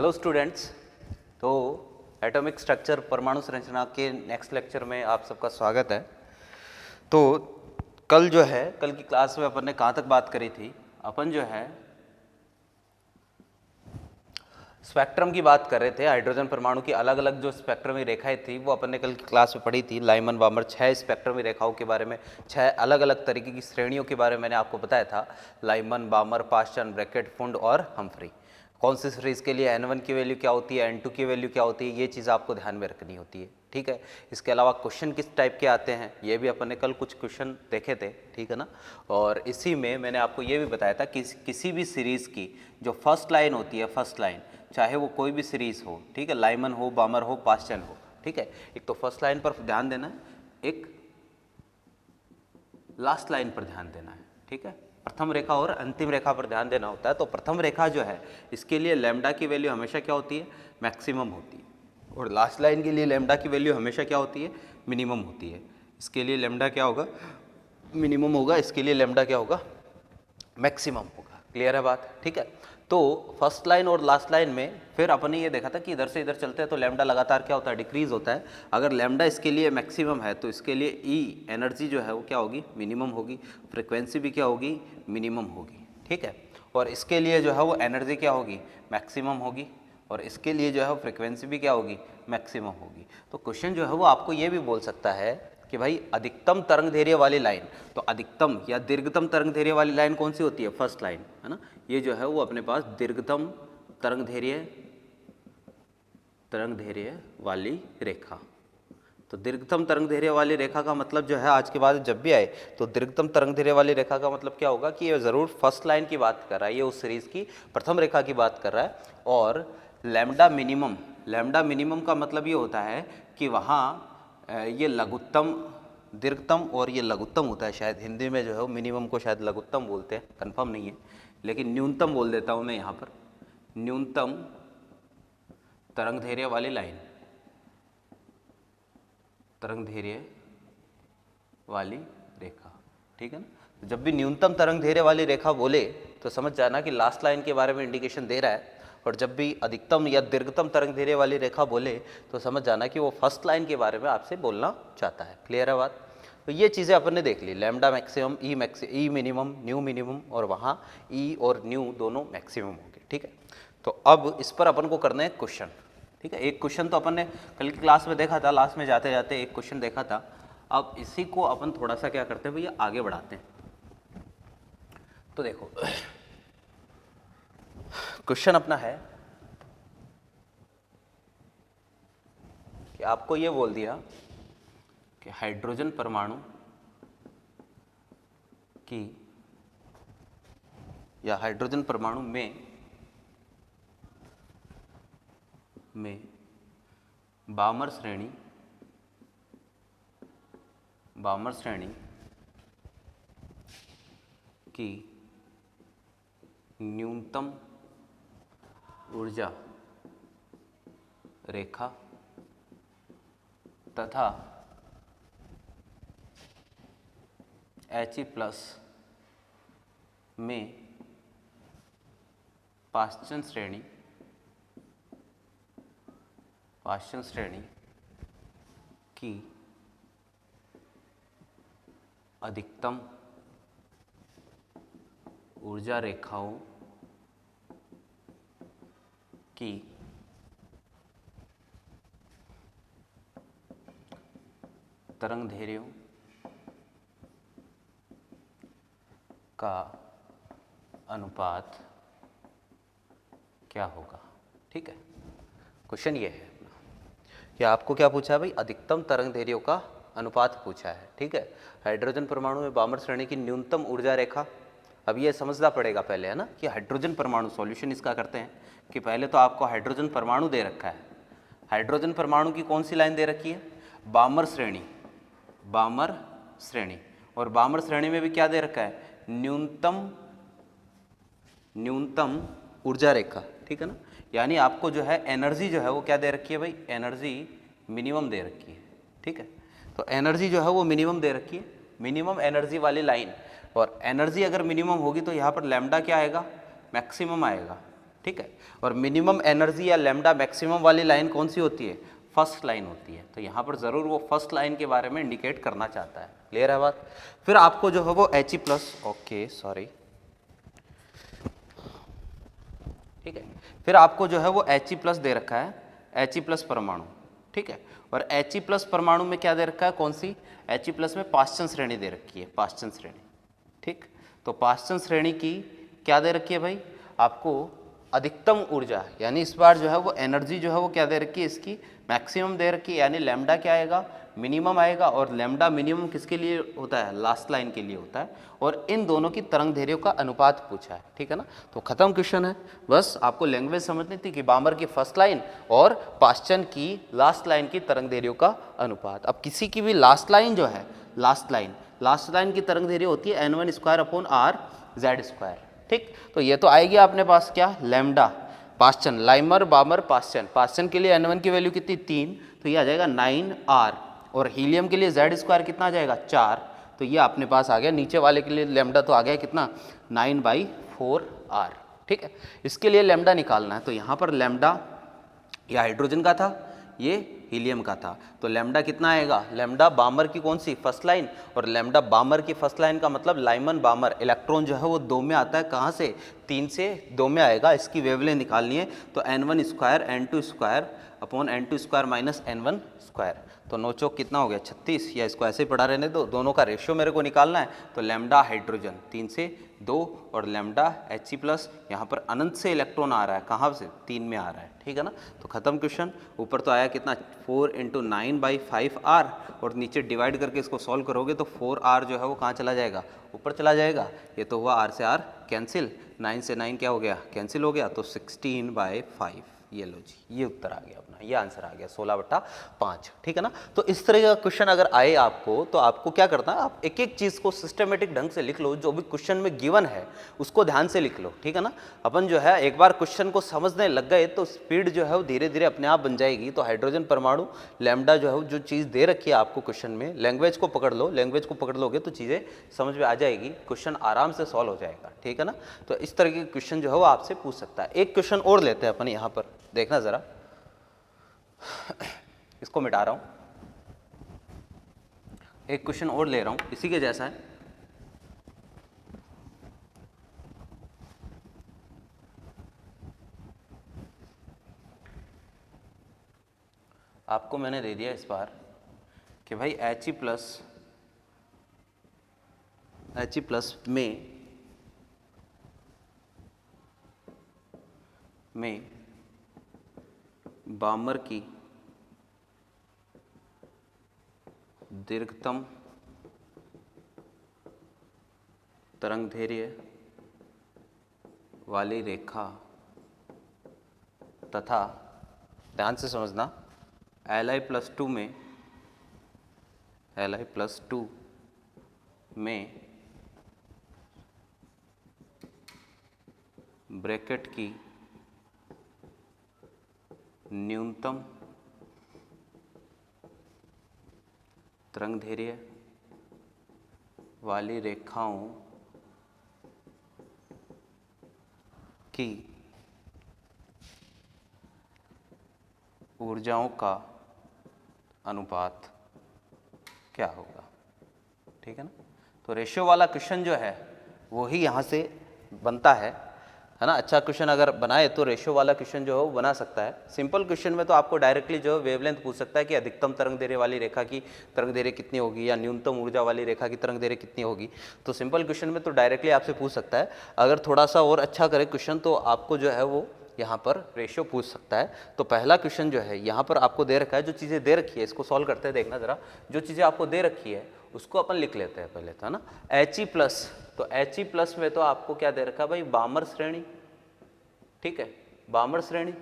Hello students. तो atomic structure परमाणु संरचना के नेक्स्ट लेक्चर में आप सबका स्वागत है। तो कल की क्लास में अपन ने कहाँ तक बात करी थी? अपन स्पेक्ट्रम की बात कर रहे थे। हाइड्रोजन परमाणु की अलग अलग जो स्पेक्ट्रमी रेखाएं थी वो अपन ने कल की क्लास में पढ़ी थी। लाइमन बामर 6 स्पेक्ट्रमी रेखाओं के बारे में, 6 अलग अलग तरीके की श्रेणियों के बारे में मैंने आपको बताया था। लाइमन, बामर, पास्चन, ब्रैकेट, फुंड और हम्फ्री। कौन सी सीरीज के लिए N1 की वैल्यू क्या होती है, N2 की वैल्यू क्या होती है, ये चीज़ आपको ध्यान में रखनी होती है। ठीक है। इसके अलावा क्वेश्चन किस टाइप के आते हैं ये भी अपन ने कल कुछ क्वेश्चन देखे थे। ठीक है ना। और इसी में मैंने आपको ये भी बताया था कि किसी भी सीरीज़ की जो फर्स्ट लाइन होती है, फर्स्ट लाइन, चाहे वो कोई भी सीरीज़ हो, ठीक है, लाइमन हो, बामर हो, पास्चन हो, ठीक है, एक तो फर्स्ट लाइन पर ध्यान देना है, एक लास्ट लाइन पर ध्यान देना है। ठीक है। प्रथम रेखा और अंतिम रेखा पर ध्यान देना होता है। तो प्रथम रेखा जो है इसके लिए लैम्डा की वैल्यू हमेशा क्या होती है? मैक्सिमम होती है। और लास्ट लाइन के लिए लैम्डा की वैल्यू हमेशा क्या होती है? मिनिमम होती है। इसके लिए लैम्डा क्या होगा? मिनिमम होगा। इसके लिए लैम्डा क्या होगा? मैक्सिमम होगा। क्लियर है बात? ठीक है। तो फर्स्ट लाइन और लास्ट लाइन में फिर अपन ने ये देखा था कि इधर से इधर चलते हैं तो लैम्डा लगातार क्या होता है? डिक्रीज होता है। अगर लैम्डा इसके लिए मैक्सिमम है तो इसके लिए ई एनर्जी जो है वो क्या होगी? मिनिमम होगी। फ्रिक्वेंसी भी क्या होगी? मिनिमम होगी। ठीक है। और इसके लिए जो है वो एनर्जी क्या होगी? मैक्सिमम होगी। और इसके लिए जो है वो फ्रिक्वेंसी भी क्या होगी? मैक्सिमम होगी। तो क्वेश्चन जो है वो आपको ये भी बोल सकता है कि भाई अधिकतम तरंग दैर्घ्य वाली लाइन, तो अधिकतम या दीर्घतम तरंग दैर्घ्य वाली लाइन कौन सी होती है? फर्स्ट लाइन, है ना। ये जो है वो अपने पास दीर्घतम तरंग दैर्घ्य वाली रेखा। तो दीर्घतम तरंग दैर्घ्य वाली रेखा का मतलब जो है आज के बाद जब भी आए तो दीर्घतम तरंग दैर्घ्य वाली रेखा का मतलब क्या होगा कि ये ज़रूर फर्स्ट लाइन की बात कर रहा है, ये उस सीरीज की प्रथम रेखा की बात कर रहा है। और लैम्डा मिनिमम का मतलब ये होता है कि वहाँ ये लघुत्तम, दीर्घतम और ये लघुत्तम होता है। शायद हिंदी में जो है वो मिनिमम को शायद लघुत्तम बोलते हैं, कंफर्म नहीं है, लेकिन न्यूनतम बोल देता हूँ मैं यहाँ पर। न्यूनतम तरंग दैर्घ्य वाली लाइन, तरंग दैर्घ्य वाली रेखा। ठीक है ना। तो जब भी न्यूनतम तरंग दैर्घ्य वाली रेखा बोले तो समझ जाना कि लास्ट लाइन के बारे में इंडिकेशन दे रहा है। और जब भी अधिकतम या दीर्घतम तरंग दैर्घ्य वाली रेखा बोले तो समझ जाना कि वो फर्स्ट लाइन के बारे में आपसे बोलना चाहता है। क्लियर है बात? तो ये चीज़ें अपन ने देख ली। लैम्डा मैक्सिमम, ई मिनिमम, न्यू मिनिमम, और वहाँ ई और न्यू दोनों मैक्सिमम होंगे। ठीक है। तो अब इस पर अपन को करना है क्वेश्चन। ठीक है। एक क्वेश्चन तो अपन ने कल की क्लास में देखा था, लास्ट में जाते जाते एक क्वेश्चन देखा था। अब इसी को अपन थोड़ा सा क्या करते हैं भैया, आगे बढ़ाते हैं। तो देखो क्वेश्चन अपना है कि आपको ये बोल दिया कि हाइड्रोजन परमाणु की या हाइड्रोजन परमाणु में बामर श्रेणी की न्यूनतम ऊर्जा रेखा तथा He+ में पाश्चन श्रेणी की अधिकतम ऊर्जा रेखाओं की तरंग दैर्घ्यों का अनुपात क्या होगा? ठीक है। क्वेश्चन ये है कि आपको क्या पूछा है भाई? अधिकतम तरंग दैर्घ्यों का अनुपात पूछा है। ठीक है। हाइड्रोजन परमाणु में बामर श्रेणी की न्यूनतम ऊर्जा रेखा। अब ये समझना पड़ेगा पहले, है ना, कि हाइड्रोजन परमाणु, सॉल्यूशन इसका करते हैं कि पहले तो आपको हाइड्रोजन परमाणु दे रखा है। हाइड्रोजन परमाणु की कौन सी लाइन दे रखी है? बामर श्रेणी। और बामर श्रेणी में भी क्या दे रखा है? न्यूनतम ऊर्जा रेखा। ठीक है ना। यानी आपको जो है एनर्जी जो है वो क्या दे रखी है भाई? एनर्जी मिनिमम दे रखी है। ठीक है। तो एनर्जी जो है वो मिनिमम दे रखी है, मिनिमम एनर्जी वाली लाइन। और एनर्जी अगर मिनिमम होगी तो यहाँ पर लैम्डा क्या आएगा? मैक्सिमम आएगा। ठीक है। और मिनिमम एनर्जी या लैम्डा मैक्सिमम वाली लाइन कौन सी होती है? फर्स्ट लाइन होती है। तो यहाँ पर ज़रूर वो फर्स्ट लाइन के बारे में इंडिकेट करना चाहता है। क्लियर है बात? फिर आपको जो है वो He प्लस, ओके सॉरी, ठीक है, फिर आपको जो है वो He प्लस दे रखा है, He प्लस परमाणु, ठीक है। और He प्लस परमाणु में क्या दे रखा है? कौन सी? He प्लस में पाश्चन श्रेणी दे रखी है, पाश्चन श्रेणी, ठीक। तो पाश्चन श्रेणी की क्या दे रखी है भाई? आपको अधिकतम ऊर्जा, यानी इस बार जो है वो एनर्जी जो है वो क्या दे रखी है? इसकी मैक्सिमम दे रखी है, यानी लैम्डा क्या आएगा? मिनिमम आएगा। और लैम्डा मिनिमम किसके लिए होता है? लास्ट लाइन के लिए होता है। और इन दोनों की तरंग दैर्ध्यों का अनुपात पूछा है, ठीक है ना। तो खत्म क्वेश्चन है। बस आपको लैंग्वेज समझनी थी कि बामर की फर्स्ट लाइन और पाश्चन की लास्ट लाइन की तरंग दैर्ध्यों का अनुपात। अब किसी की भी लास्ट लाइन जो है, लास्ट लाइन की तरंग दैर्ध्य होती है n1 square upon r z square, ठीक। तो ये तो आएगी आपने पास क्या? लैम्डा पाश्चन, लाइमर बामर पाश्चन के लिए n1 की वैल्यू कितनी? 3, तो ये आ जाएगा 9r। और हीलियम के लिए z स्क्वायर कितना आ जाएगा? 4। तो ये अपने पास आ गया। नीचे वाले के लिए लैम्डा तो आ गया कितना? 9/4r, ठीक है। इसके लिए लैम्डा निकालना है। तो यहाँ पर लैम्डा ये हाइड्रोजन का था, ये हीलियम का था। तो लैम्डा कितना आएगा? लैम्डा बामर की कौन सी? First line. और लैम्डा बामर की फर्स्ट लाइन का मतलब लाइमन बामर, इलेक्ट्रॉन जो है वो 2 में आता है। कहाँ से? 3 से 2 में आएगा। इसकी वेवलेंथ निकालनी है। तो n1 square n2 square upon n2 square minus n1 square. तो 9 चौक कितना हो गया? 36। या इसको ऐसे ही पढ़ा रहने दो, दोनों का रेशियो मेरे को निकालना है। तो लैम्डा हाइड्रोजन 3 से 2 और लैम्डा He प्लस, यहाँ पर अनंत से इलेक्ट्रॉन आ रहा है, कहाँ से? 3 में आ रहा है, ठीक है ना। तो खत्म क्वेश्चन। ऊपर तो आया कितना? 4 × 9/5r। और नीचे डिवाइड करके इसको सॉल्व करोगे तो 4r जो है वो कहाँ चला जाएगा? ऊपर चला जाएगा। ये तो हुआ r से r कैंसिल, 9 से 9 क्या हो गया? कैंसिल हो गया। तो 16/5, ये लो जी, ये उत्तर आ गया अपना, ये आंसर आ गया 16/5, ठीक है ना। तो इस तरह का क्वेश्चन अगर आए आपको तो आपको क्या करना है? आप एक एक चीज़ को सिस्टमेटिक ढंग से लिख लो। जो भी क्वेश्चन में गिवन है उसको ध्यान से लिख लो, ठीक है ना। अपन जो है एक बार क्वेश्चन को समझने लग गए तो स्पीड जो है वो धीरे धीरे अपने आप बन जाएगी। तो हाइड्रोजन परमाणु, लैम्डा जो है जो चीज़ दे रखी है आपको क्वेश्चन में, लैंग्वेज को पकड़ लो। लैंग्वेज को पकड़ लोगे तो चीज़ें समझ में आ जाएगी, क्वेश्चन आराम से सॉल्व हो जाएगा, ठीक है ना। तो इस तरह के क्वेश्चन जो है वो आपसे पूछ सकता है। एक क्वेश्चन और लेते हैं अपन यहाँ पर, देखना ज़रा, इसको मिटा रहा हूं, एक क्वेश्चन और ले रहा हूं, इसी के जैसा है। आपको मैंने दे दिया इस बार कि भाई He प्लस में बामर की दीर्घतम तरंगदैर्घ्य वाली रेखा तथा, ध्यान से समझना, Li+2 में ब्रैकेट की न्यूनतम तरंगदैर्घ्य वाली रेखाओं की ऊर्जाओं का अनुपात क्या होगा, ठीक है ना। तो रेशियो वाला क्वेश्चन जो है वो ही यहाँ से बनता है ना। अच्छा क्वेश्चन अगर बनाए तो रेशियो वाला क्वेश्चन जो है वो बना सकता है। सिंपल क्वेश्चन में तो आपको डायरेक्टली जो है वेवलेंथ पूछ सकता है कि अधिकतम तरंगदैर्घ्य वाली रेखा की तरंगदैर्घ्य कितनी होगी या न्यूनतम ऊर्जा वाली रेखा की तरंगदैर्घ्य कितनी होगी। तो सिंपल क्वेश्चन में तो डायरेक्टली आपसे पूछ सकता है। अगर थोड़ा सा और अच्छा करे क्वेश्चन तो आपको जो है वो यहाँ पर रेशियो पूछ सकता है। तो पहला क्वेश्चन जो है यहाँ पर आपको दे रखा है, जो चीज़ें दे रखी है इसको सॉल्व करते हैं, देखना ज़रा। जो चीज़ें आपको दे रखी है उसको अपन लिख लेते हैं पहले तो, है ना। He प्लस, तो He प्लस में तो आपको क्या दे रखा है भाई? बामर श्रेणी, ठीक है, बामर श्रेणी।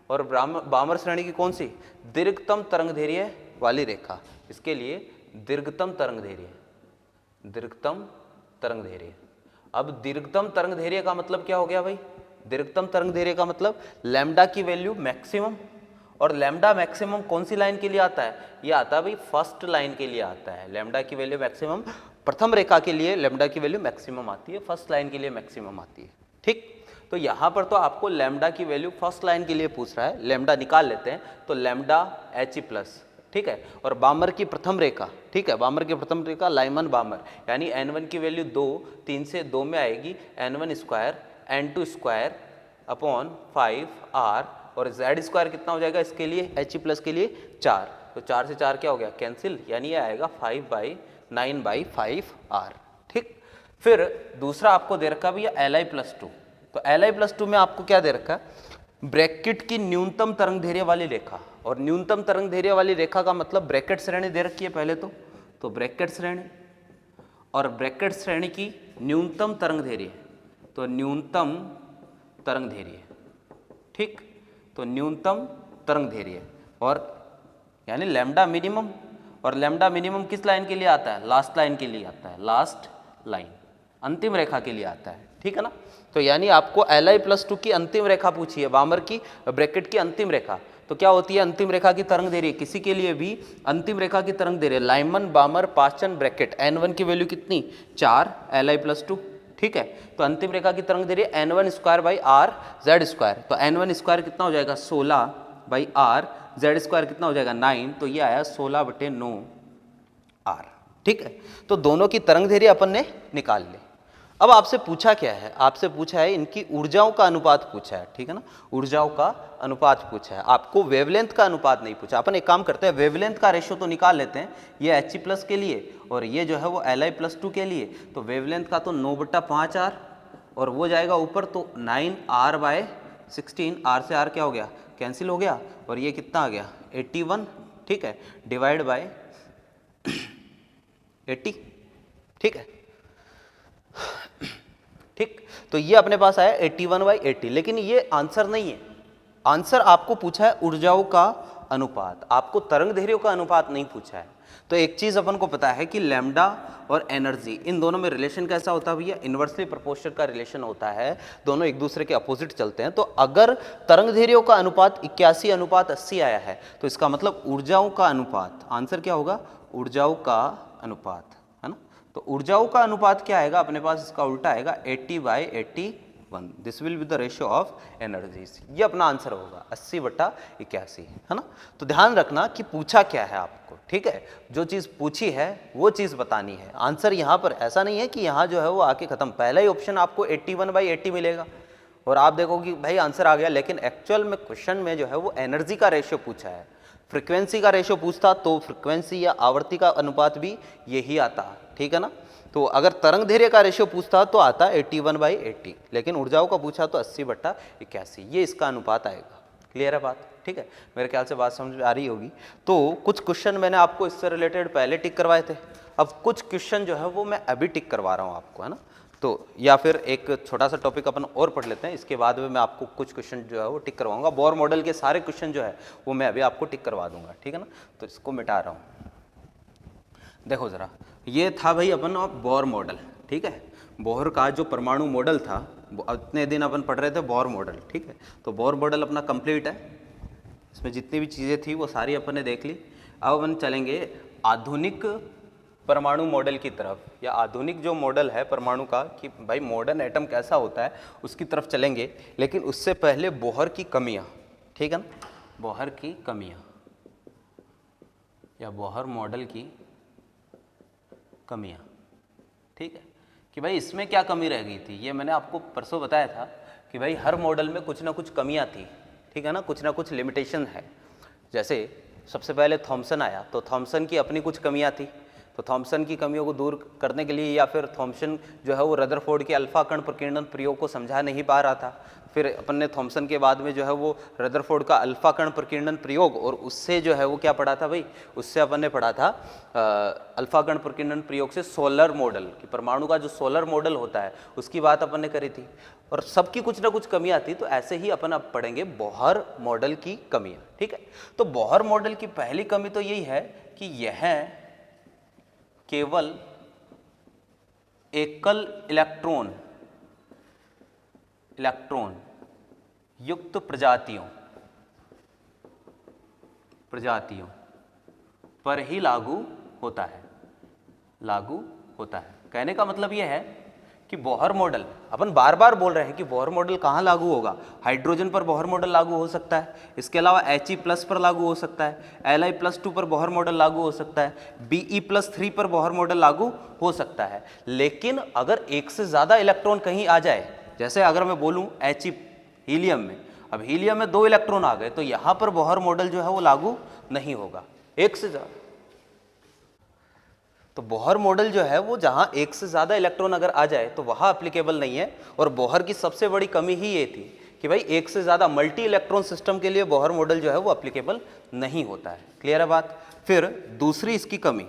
और बामर श्रेणी की कौन सी? दीर्घतम तरंगदैर्घ्य वाली रेखा। इसके लिए दीर्घतम तरंगदैर्घ्य। अब दीर्घतम तरंगदैर्घ्य का मतलब क्या हो गया भाई? दीर्घतम तरंगदैर्घ्य का मतलब लैम्डा की वैल्यू मैक्सिमम। और लैम्डा मैक्सिमम कौन सी लाइन के लिए आता है? ये आता है भाई फर्स्ट लाइन के लिए आता है। लैम्डा की वैल्यू मैक्सिमम प्रथम रेखा के लिए लैम्डा की वैल्यू मैक्सिमम आती है, फर्स्ट लाइन के लिए मैक्सिमम आती है, ठीक। तो यहाँ पर तो आपको लैम्डा की वैल्यू फर्स्ट लाइन के लिए पूछ रहा है, लैम्डा निकाल लेते हैं, तो लैम्डा He प्लस, ठीक है। और बामर की प्रथम रेखा, ठीक है, बामर की प्रथम रेखा लाइमन बामर, यानी n1 की वैल्यू 2, 3 से 2 में आएगी, n1 square n2 square upon 5r, और z स्क्वायर कितना हो जाएगा इसके लिए, He प्लस के लिए 4, तो 4 से 4 क्या हो गया, कैंसिल, यानी ये आएगा 5/9/5r, ठीक। फिर दूसरा आपको दे रखा भैया Li प्लस 2, तो Li प्लस 2 में आपको क्या दे रखा है, ब्रैकेट की न्यूनतम तरंग दैर्घ्य वाली रेखा, और न्यूनतम तरंग दैर्घ्य वाली रेखा का मतलब ब्रैकेट श्रेणी दे रखी है पहले तो ब्रैकेट श्रेणी, और ब्रैकेट श्रेणी की न्यूनतम तरंग दैर्घ्य, तो न्यूनतम तरंग दैर्घ्य, ठीक, तो न्यूनतम तरंग दैर्घ्य, और यानी लैम्डा मिनिमम, और लैम्डा मिनिमम किस लाइन के लिए आता है, लास्ट लाइन के लिए आता है, लास्ट लाइन, अंतिम रेखा के लिए आता है, ठीक है ना। तो यानी आपको Li प्लस 2 की अंतिम रेखा पूछी है, बामर की ब्रैकेट की अंतिम रेखा, तो क्या होती है अंतिम रेखा की तरंग दैर्घ्य, किसी के लिए भी अंतिम रेखा की तरंग दैर्घ्य, लाइमन बामर पास्चन ब्रैकेट, n1 की वैल्यू कितनी 4, Li प्लस 2, ठीक है। तो अंतिम रेखा की तरंग दैर्घ्य n1 square by r z square, तो n1 स्क्वायर कितना हो जाएगा 16 बाई r, z स्क्वायर कितना हो जाएगा 9, तो ये आया 16/9r, ठीक है। तो दोनों की तरंग दैर्घ्य अपन ने निकाल ली। अब आपसे पूछा क्या है, आपसे पूछा है इनकी ऊर्जाओं का अनुपात पूछा है, ठीक है ना, ऊर्जाओं का अनुपात पूछा है, आपको वेवलेंथ का अनुपात नहीं पूछा। अपन एक काम करते हैं, वेवलेंथ का रेशियो तो निकाल लेते हैं, ये He प्लस के लिए और ये जो है वो Li प्लस 2 के लिए, तो वेवलेंथ का तो 9/5r, और वो जाएगा ऊपर तो 9r/16, r से r क्या हो गया, कैंसिल हो गया, और ये कितना आ गया 81, ठीक है, डिवाइड बाय 80, ठीक है, ठीक। तो ये अपने पास आया 81/80, लेकिन ये आंसर नहीं है, आंसर आपको पूछा है ऊर्जाओं का अनुपात, आपको तरंग दैर्घ्यों का अनुपात नहीं पूछा है। तो एक चीज अपन को पता है कि लैम्डा और एनर्जी, इन दोनों में रिलेशन कैसा होता है भैया, इन्वर्सली प्रोपोर्शनल का रिलेशन होता है, दोनों एक दूसरे के अपोजिट चलते हैं। तो अगर तरंग दैर्घ्यों का अनुपात 81:80 आया है, तो इसका मतलब ऊर्जाओं का अनुपात, आंसर क्या होगा, ऊर्जाओं का अनुपात, है ना। तो ऊर्जाओं का अनुपात क्या आएगा अपने पास, इसका उल्टा आएगा 80/81, this will be the ratio of energies, ये अपना आंसर होगा 80/81, है ना। तो ध्यान रखना कि पूछा क्या है आपको, ठीक है, जो चीज़ पूछी है वो चीज़ बतानी है। आंसर यहाँ पर ऐसा नहीं है कि यहाँ जो है वो आके खत्म, पहला ही ऑप्शन आपको 81/80 मिलेगा और आप देखो कि भाई आंसर आ गया, लेकिन एक्चुअल में क्वेश्चन में जो है वो एनर्जी का रेशियो पूछा है, फ्रीक्वेंसी का रेशियो पूछता तो फ्रीक्वेंसी या आवृत्ति का अनुपात भी यही आता, ठीक है ना। तो अगर तरंग दैर्घ्य का रेशियो पूछता तो आता 81/80, लेकिन ऊर्जाओं का पूछा तो 80/81, ये इसका अनुपात आएगा। क्लियर है बात, ठीक है, मेरे ख्याल से बात समझ में आ रही होगी। तो कुछ क्वेश्चन मैंने आपको इससे रिलेटेड पहले टिक करवाए थे, अब कुछ क्वेश्चन जो है वो मैं अभी टिक करवा रहा हूँ आपको, है ना। तो या फिर एक छोटा सा टॉपिक अपन और पढ़ लेते हैं, इसके बाद में मैं आपको कुछ क्वेश्चन जो है वो टिक करवाऊंगा। बोर मॉडल के सारे क्वेश्चन जो है वो मैं अभी आपको टिक करवा दूंगा, ठीक है ना। तो इसको मिटा रहा हूँ, देखो जरा, ये था भाई अपन बोर मॉडल, ठीक है, बोहर का जो परमाणु मॉडल था, इतने दिन अपन पढ़ रहे थे बोर मॉडल, ठीक है। तो बोर मॉडल अपना कंप्लीट है, इसमें जितनी भी चीज़ें थी वो सारी अपन ने देख ली। अब अपन चलेंगे आधुनिक परमाणु मॉडल की तरफ, या आधुनिक जो मॉडल है परमाणु का कि भाई मॉडर्न एटम कैसा होता है उसकी तरफ चलेंगे। लेकिन उससे पहले बोहर की कमियां, ठीक है ना, बोहर की कमियां या बोहर मॉडल की कमियां, ठीक है, कि भाई इसमें क्या कमी रह गई थी। ये मैंने आपको परसों बताया था कि भाई हर मॉडल में कुछ ना कुछ कमियां थी, ठीक है ना, कुछ ना कुछ लिमिटेशन है। जैसे सबसे पहले थॉमसन आया तो थॉमसन की अपनी कुछ कमियां थी, तो थॉमसन की कमियों को दूर करने के लिए, या फिर थॉमसन जो है वो रदरफोर्ड के अल्फा कण प्रकीर्णन प्रयोग को समझा नहीं पा रहा था, फिर अपन ने थॉमसन के बाद में जो है वो रदरफोर्ड का अल्फा कण प्रकीर्णन प्रयोग, और उससे जो है वो क्या पढ़ा था भाई, उससे अपन ने पढ़ा था अल्फा कण प्रकीर्णन प्रयोग से सोलर मॉडल, कि परमाणु का जो सोलर मॉडल होता है उसकी बात अपन ने करी थी, और सबकी कुछ ना कुछ कमियां थी। तो ऐसे ही अपन अब पढ़ेंगे बोहर मॉडल की कमियां, ठीक है। तो बोहर मॉडल की पहली कमी तो यही है कि यह केवल एकल इलेक्ट्रॉन युक्त प्रजातियों पर ही लागू होता है। कहने का मतलब यह है कि बोहर मॉडल, अपन बार बार बोल रहे हैं कि बोहर मॉडल कहाँ लागू होगा, हाइड्रोजन पर बोहर मॉडल लागू हो सकता है, इसके अलावा He+ पर लागू हो सकता है, Li+2 पर बोहर मॉडल लागू हो सकता है, Be+3 पर बोहर मॉडल लागू हो सकता है। लेकिन अगर एक से ज़्यादा इलेक्ट्रॉन कहीं आ जाए, जैसे अगर मैं बोलूँ He हीलियम में, अब हीलियम में 2 इलेक्ट्रॉन आ गए तो यहाँ पर बोहर मॉडल जो है वो लागू नहीं होगा, एक से ज़्यादा। तो बोहर मॉडल जो है वो जहां एक से ज़्यादा इलेक्ट्रॉन अगर आ जाए तो वहां एप्लीकेबल नहीं है। और बोहर की सबसे बड़ी कमी ही ये थी कि भाई एक से ज़्यादा मल्टी इलेक्ट्रॉन सिस्टम के लिए बोहर मॉडल जो है वो एप्लीकेबल नहीं होता है। क्लियर है बात। फिर दूसरी इसकी कमी,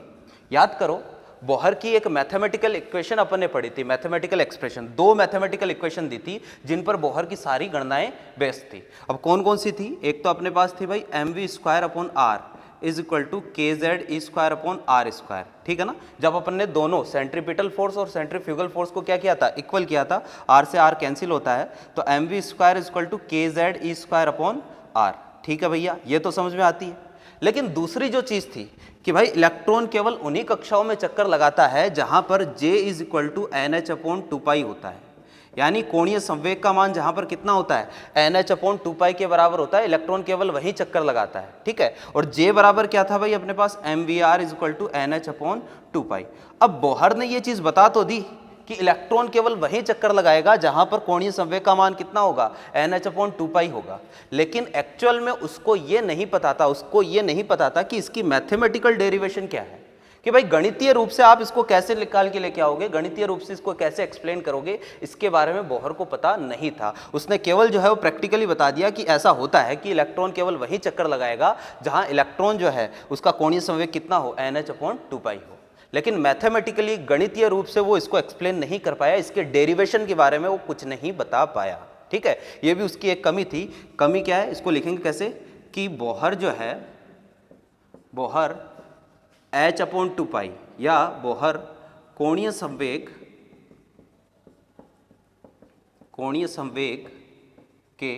याद करो बोहर की एक मैथमेटिकल इक्वेशन अपन ने पढ़ी थी, मैथमेटिकल एक्सप्रेशन, 2 मैथमेटिकल इक्वेशन दी थी जिन पर बोहर की सारी गणनाएं बेस्ड थी। अब कौन कौन सी थी, एक तो अपने पास थी भाई mv²/r is equal to kz⁴/r², ठीक है ना। जब अपन ने दोनों सेंट्रीपिटल फोर्स और सेंट्रीफ्यूगल फोर्स को क्या किया था, इक्वल किया था, r से r कैंसिल होता है, तो mv² is equal to kz⁴/r, ठीक है भैया, ये तो समझ में आती है। लेकिन दूसरी जो चीज़ थी कि भाई इलेक्ट्रॉन केवल उन्हीं कक्षाओं में चक्कर लगाता है जहां पर j is equal to nh/2π होता है, यानी कोणीय संवेग का मान जहां पर कितना होता है, nh/2π के बराबर होता है, इलेक्ट्रॉन केवल वहीं चक्कर लगाता है, ठीक है। और J बराबर क्या था भाई अपने पास, mvr is equal to nh/2π। अब बोहर ने ये चीज बता तो दी कि इलेक्ट्रॉन केवल वहीं चक्कर लगाएगा जहां पर कोणीय संवेग का मान कितना होगा, nh/2π होगा, लेकिन एक्चुअल में उसको ये नहीं पता था, उसको ये नहीं पता था कि इसकी मैथमेटिकल डेरिवेशन क्या है, कि भाई गणितीय रूप से आप इसको कैसे निकाल के लेके आओगे, गणितीय रूप से इसको कैसे एक्सप्लेन करोगे, इसके बारे में बोहर को पता नहीं था। उसने केवल जो है वो प्रैक्टिकली बता दिया कि ऐसा होता है कि इलेक्ट्रॉन केवल वहीं चक्कर लगाएगा जहां इलेक्ट्रॉन जो है उसका कोणीय संवेग कितना हो, nh/2π हो। लेकिन मैथमेटिकली गणितीय रूप से वो इसको एक्सप्लेन नहीं कर पाया, इसके डेरिवेशन के बारे में वो कुछ नहीं बता पाया, ठीक है। ये भी उसकी एक कमी थी। कमी क्या है, इसको लिखेंगे कैसे कि बोहर जो है, बोहर h/2π या बोहर कोणीय संवेग के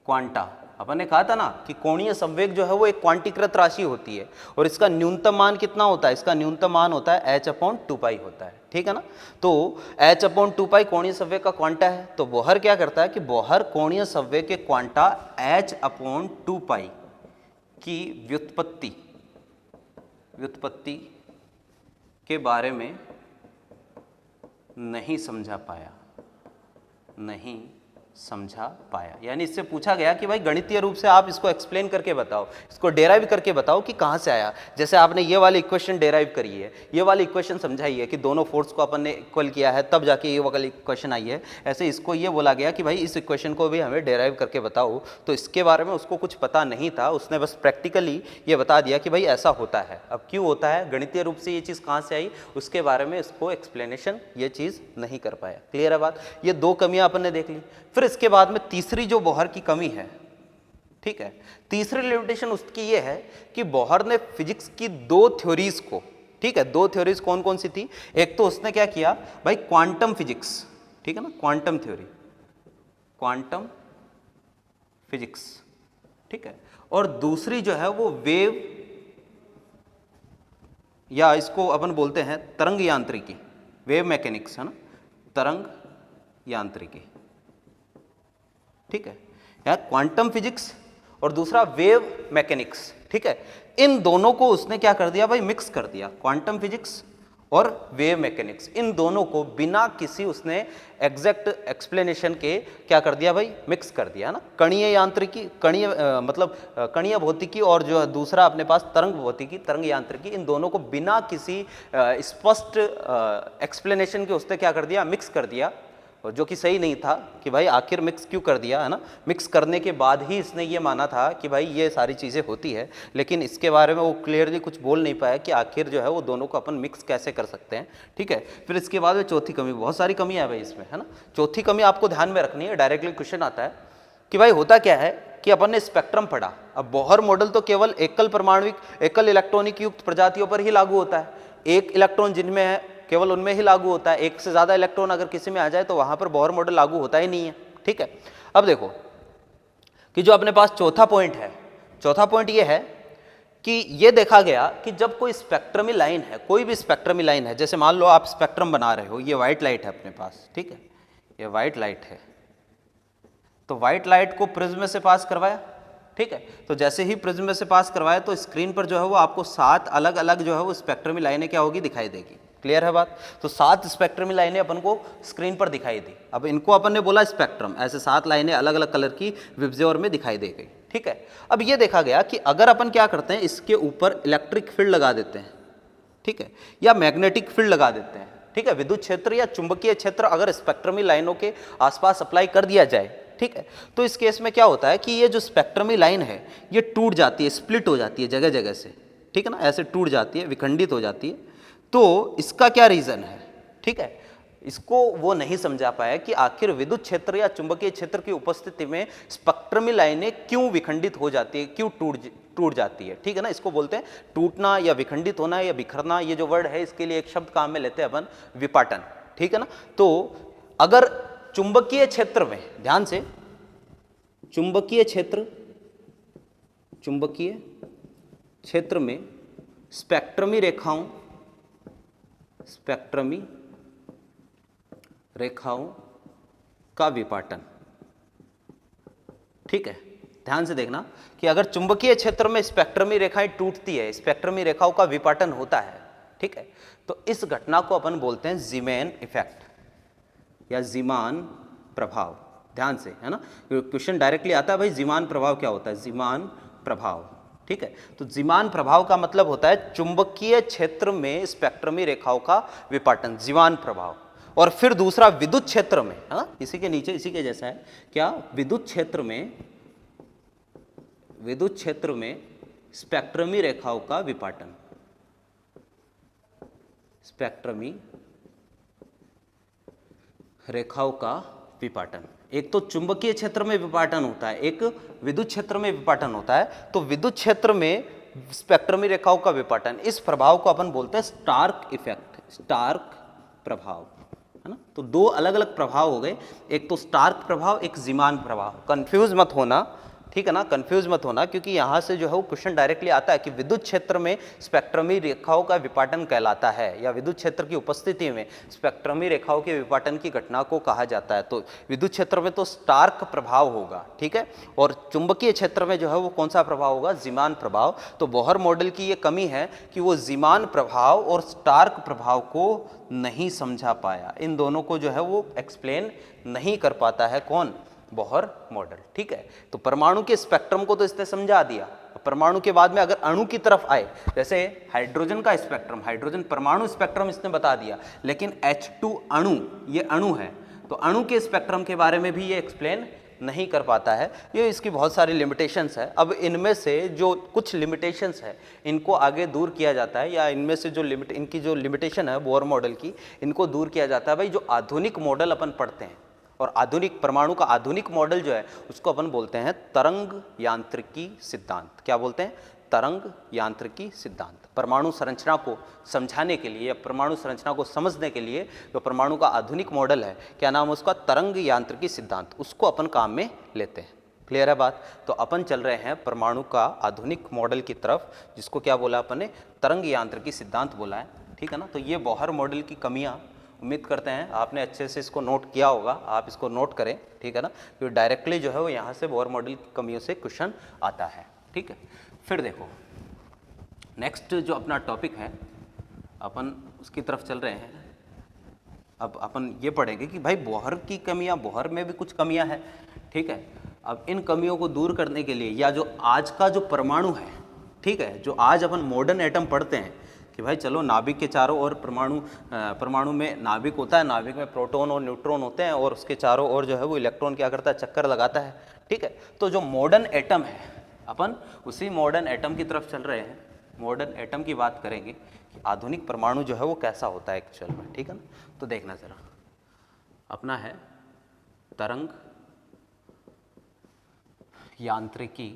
क्वांटा, अपन ने कहा था ना कि कोणीय संवेग जो है वो एक क्वांटीकृत राशि होती है और इसका न्यूनतम मान कितना होता है, इसका न्यूनतम मान होता है h/2π होता है, ठीक है ना। तो h/2π कोणीय संवेग का क्वांटा है, तो बोहर क्या करता है कि बोहर कोणीय संवेग के क्वांटा h/2π की व्युत्पत्ति के बारे में नहीं समझा पाया, यानी इससे पूछा गया कि भाई गणितीय रूप से आप इसको एक्सप्लेन करके बताओ, इसको डेराइव करके बताओ कि कहाँ से आया। जैसे आपने ये वाली इक्वेशन डेराइव करी है, ये वाली इक्वेशन समझाई है कि दोनों फोर्स को अपन ने इक्वल किया है तब जाके ये वाली इक्वेशन आई है, ऐसे इसको ये बोला गया कि भाई इस इक्वेशन को भी हमें डेराइव करके बताओ। तो इसके बारे में उसको कुछ पता नहीं था, उसने बस प्रैक्टिकली ये बता दिया कि भाई ऐसा होता है। अब क्यों होता है, गणितीय रूप से ये चीज़ कहाँ से आई, उसके बारे में इसको एक्सप्लेनेशन ये चीज़ नहीं कर पाया। क्लियर है बात। ये 2 कमियां अपन ने देख ली। फिर इसके बाद में तीसरी जो बोहर की कमी है, ठीक है, तीसरी लिमिटेशन उसकी ये है कि बोहर ने फिजिक्स की 2 थ्योरीज को, ठीक है, 2 थ्योरीज कौन कौन सी थी, एक तो उसने क्या किया भाई क्वांटम फिजिक्स, ठीक है ना, क्वांटम थ्योरी, क्वांटम फिजिक्स, ठीक है, और दूसरी जो है वो वेव, या इसको अपन बोलते हैं तरंग यांत्रिकी, वेव मैकेनिक्स, है ना, तरंग यांत्रिकी, ठीक है, या क्वांटम फिजिक्स और दूसरा वेव मैकेनिक्स, ठीक है। इन दोनों को उसने क्या कर दिया भाई, मिक्स कर दिया, क्वांटम फिजिक्स और वेव मैकेनिक्स, इन दोनों को बिना किसी उसने एग्जैक्ट एक्सप्लेनेशन के क्या कर दिया भाई, मिक्स कर दिया ना। कणीय यांत्रिकी, कणीय भौतिकी और जो है दूसरा अपने पास तरंग भौतिकी, तरंग यांत्रिकी, इन दोनों को बिना किसी स्पष्ट एक्सप्लेनेशन के उसने क्या कर दिया, मिक्स कर दिया, जो कि सही नहीं था कि भाई आखिर मिक्स क्यों कर दिया, है ना। मिक्स करने के बाद ही इसने ये माना था कि भाई ये सारी चीज़ें होती है, लेकिन इसके बारे में वो क्लियरली कुछ बोल नहीं पाया कि आखिर जो है वो दोनों को अपन मिक्स कैसे कर सकते हैं, ठीक है। फिर इसके बाद में चौथी कमी, बहुत सारी कमी है भाई इसमें, है ना। चौथी कमी आपको ध्यान में रखनी है, डायरेक्टली क्वेश्चन आता है कि भाई होता क्या है कि अपन ने स्पेक्ट्रम पढ़ा। अब बोहर मॉडल तो केवल एकल परमाणुक, एकल इलेक्ट्रॉनिक युक्त प्रजातियों पर ही लागू होता है, एक इलेक्ट्रॉन जिनमें है केवल उनमें ही लागू होता है, एक से ज़्यादा इलेक्ट्रॉन अगर किसी में आ जाए तो वहाँ पर बोहर मॉडल लागू होता ही नहीं है, ठीक है। अब देखो कि जो अपने पास चौथा पॉइंट है, चौथा पॉइंट ये है कि ये देखा गया कि जब कोई स्पेक्ट्रमी लाइन है, कोई भी स्पेक्ट्रमी लाइन है, जैसे मान लो आप स्पेक्ट्रम बना रहे हो, ये व्हाइट लाइट है अपने पास, ठीक है, ये व्हाइट लाइट है, तो व्हाइट लाइट को प्रिज्म में से पास करवाया, ठीक है, तो जैसे ही प्रिज्म में से पास करवाया तो स्क्रीन पर जो है वो आपको 7 अलग अलग जो है वो स्पेक्ट्रमी लाइनें क्या होगी, दिखाई देगी। क्लियर है बात? तो 7 स्पेक्ट्रमी लाइनें अपन को स्क्रीन पर दिखाई दी। अब इनको अपन ने बोला स्पेक्ट्रम, ऐसे 7 लाइनें अलग अलग कलर की विबज्योर में दिखाई दे गई, ठीक है। अब ये देखा गया कि अगर अपन क्या करते हैं, इसके ऊपर इलेक्ट्रिक फील्ड लगा देते हैं, ठीक है, या मैग्नेटिक फील्ड लगा देते हैं, ठीक है, विद्युत क्षेत्र या चुंबकीय क्षेत्र अगर स्पेक्ट्रमी लाइनों के आसपास अप्लाई कर दिया जाए, ठीक है, तो इस केस में क्या होता है कि ये जो स्पेक्ट्रमी लाइन है ये टूट जाती है, स्प्लिट हो जाती है जगह जगह से, ठीक है ना, ऐसे टूट जाती है, विखंडित हो जाती है। तो इसका क्या रीजन है, ठीक है, इसको वो नहीं समझा पाया कि आखिर विद्युत क्षेत्र या चुंबकीय क्षेत्र की उपस्थिति में स्पेक्ट्रमी लाइनें क्यों विखंडित हो जाती है, क्यों टूट जाती है, ठीक है ना। इसको बोलते हैं टूटना या विखंडित होना या बिखरना। ये जो वर्ड है इसके लिए एक शब्द काम में लेते हैं अपन, विपाटन, ठीक है ना। तो अगर चुंबकीय क्षेत्र में, ध्यान से, चुंबकीय क्षेत्र में स्पेक्ट्रमी रेखाओं का विपाटन, ठीक है, ध्यान से देखना कि अगर चुंबकीय क्षेत्र में स्पेक्ट्रमी रेखाएं टूटती है, स्पेक्ट्रमी रेखाओं का विपाटन होता है, ठीक है, तो इस घटना को अपन बोलते हैं जीमैन इफेक्ट या जीमान प्रभाव। ध्यान से, है ना, क्वेश्चन डायरेक्टली आता है भाई जीमान प्रभाव क्या होता है, जीमान प्रभाव, ठीक है। तो जीमान प्रभाव का मतलब होता है चुंबकीय क्षेत्र में स्पेक्ट्रमी रेखाओं का विपाटन, जीमान प्रभाव। और फिर दूसरा विद्युत क्षेत्र में, है ना, इसी के नीचे, इसी के जैसा है क्या, विद्युत क्षेत्र में स्पेक्ट्रमी रेखाओं का विपाटन, स्पेक्ट्रमी रेखाओं का विपाटन। एक तो चुंबकीय क्षेत्र में विपाटन होता है, एक विद्युत क्षेत्र में विपाटन होता है। तो विद्युत क्षेत्र में स्पेक्ट्रमी रेखाओं का विपाटन, इस प्रभाव को अपन बोलते हैं स्टार्क इफेक्ट, स्टार्क प्रभाव, है ना। तो दो अलग अलग प्रभाव हो गए, एक तो स्टार्क प्रभाव, एक जीमान प्रभाव। कंफ्यूज मत होना, ठीक है ना, कंफ्यूज मत होना, क्योंकि यहां से जो है वो क्वेश्चन डायरेक्टली आता है कि विद्युत क्षेत्र में स्पेक्ट्रमी रेखाओं का विपाटन कहलाता है, या विद्युत क्षेत्र की उपस्थिति में स्पेक्ट्रमी रेखाओं के विपाटन की घटना को कहा जाता है। तो विद्युत क्षेत्र में तो स्टार्क प्रभाव होगा, ठीक है, और चुंबकीय क्षेत्र में जो है वो कौन सा प्रभाव होगा, जीमान प्रभाव। तो बोहर मॉडल की ये कमी है कि वो जीमान प्रभाव और स्टार्क प्रभाव को नहीं समझा पाया, इन दोनों को जो है वो एक्सप्लेन नहीं कर पाता है कौन, बोहर मॉडल, ठीक है। तो परमाणु के स्पेक्ट्रम को तो इसने समझा दिया, परमाणु के बाद में अगर अणु की तरफ आए, जैसे हाइड्रोजन का स्पेक्ट्रम, हाइड्रोजन परमाणु स्पेक्ट्रम इसने बता दिया, लेकिन H2 अणु, ये अणु है, तो अणु के स्पेक्ट्रम के बारे में भी ये एक्सप्लेन नहीं कर पाता है। ये इसकी बहुत सारी लिमिटेशंस है। अब इनमें से जो कुछ लिमिटेशंस है इनको आगे दूर किया जाता है, या इनमें से जो इनकी जो लिमिटेशन है बोहर मॉडल की, इनको दूर किया जाता है। भाई जो आधुनिक मॉडल अपन पढ़ते हैं, और आधुनिक परमाणु का आधुनिक मॉडल जो है उसको अपन बोलते हैं तरंग यांत्रिकी सिद्धांत। क्या बोलते हैं, तरंग यांत्रिकी सिद्धांत। परमाणु संरचना को समझाने के लिए या परमाणु संरचना को समझने के लिए जो परमाणु का आधुनिक मॉडल है, क्या नाम है उसका, तरंग यांत्रिकी सिद्धांत, उसको अपन काम में लेते हैं। क्लियर है बात? तो अपन चल रहे हैं परमाणु का आधुनिक मॉडल की तरफ, जिसको क्या बोला अपन ने, तरंग यांत्रिकी सिद्धांत बोला है, ठीक है ना। तो ये बोहर मॉडल की कमियां, उम्मीद करते हैं आपने अच्छे से इसको नोट किया होगा, आप इसको नोट करें, ठीक है ना, क्योंकि डायरेक्टली जो है वो यहाँ से बोहर मॉडल की कमियों से क्वेश्चन आता है, ठीक है। फिर देखो नेक्स्ट जो अपना टॉपिक है, अपन उसकी तरफ चल रहे हैं। अब अपन ये पढ़ेंगे कि भाई बोहर की कमियां, बोहर में भी कुछ कमियां हैं, ठीक है। अब इन कमियों को दूर करने के लिए, या जो आज का जो परमाणु है, ठीक है, जो आज अपन मॉडर्न एटम पढ़ते हैं कि भाई चलो नाभिक के चारों ओर परमाणु में नाभिक होता है, नाभिक में प्रोटॉन और न्यूट्रॉन होते हैं, और उसके चारों ओर जो है वो इलेक्ट्रॉन क्या करता है, चक्कर लगाता है, ठीक है। तो जो मॉडर्न एटम है, अपन उसी मॉडर्न एटम की तरफ चल रहे हैं। मॉडर्न एटम की बात करेंगे कि आधुनिक परमाणु जो है वो कैसा होता है एक्चुअल में, ठीक है ना। तो देखना जरा, अपना है तरंग यांत्रिकी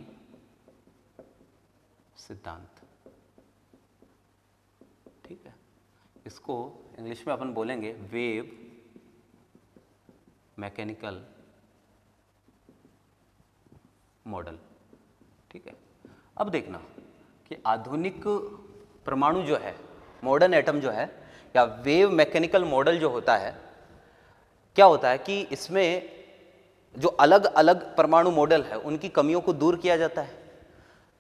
सिद्धांत, ठीक है। इसको इंग्लिश में अपन बोलेंगे वेव मैकेनिकल मॉडल, ठीक है। अब देखना कि आधुनिक परमाणु जो है, मॉडर्न एटम जो है, या वेव मैकेनिकल मॉडल जो होता है, क्या होता है कि इसमें जो अलग अलग परमाणु मॉडल है उनकी कमियों को दूर किया जाता है,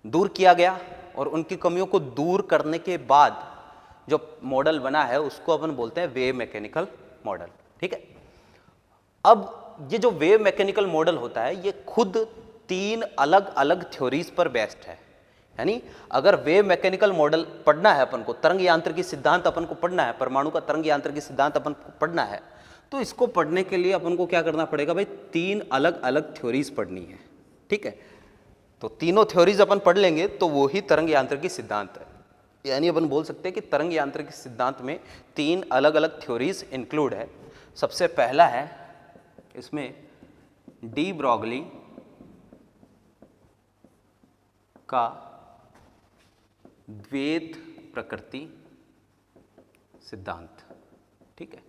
दूर किया गया, और उनकी कमियों को दूर करने के बाद जो मॉडल बना है उसको अपन बोलते हैं वेव मैकेनिकल मॉडल। ठीक है, अब ये जो वेव मैकेनिकल मॉडल होता है ये खुद 3 अलग अलग थ्योरीज पर बेस्ड है। यानी अगर वेव मैकेनिकल मॉडल पढ़ना है अपन को, तरंग यांत्रिकी सिद्धांत अपन को पढ़ना है, परमाणु का तरंग यांत्रिकी सिद्धांत अपन को पढ़ना है, तो इसको पढ़ने के लिए अपन को क्या करना पड़ेगा भाई, 3 अलग अलग थ्योरीज पढ़नी है। ठीक है, तो तीनों थ्योरीज अपन पढ़ लेंगे तो वो ही तरंग यांत्रिकी सिद्धांत है। यानी अपन बोल सकते हैं कि तरंग यांत्रिकी सिद्धांत में 3 अलग अलग थ्योरीज इंक्लूड है। सबसे पहला है इसमें डी ब्रॉगली का द्वैत प्रकृति सिद्धांत। ठीक है,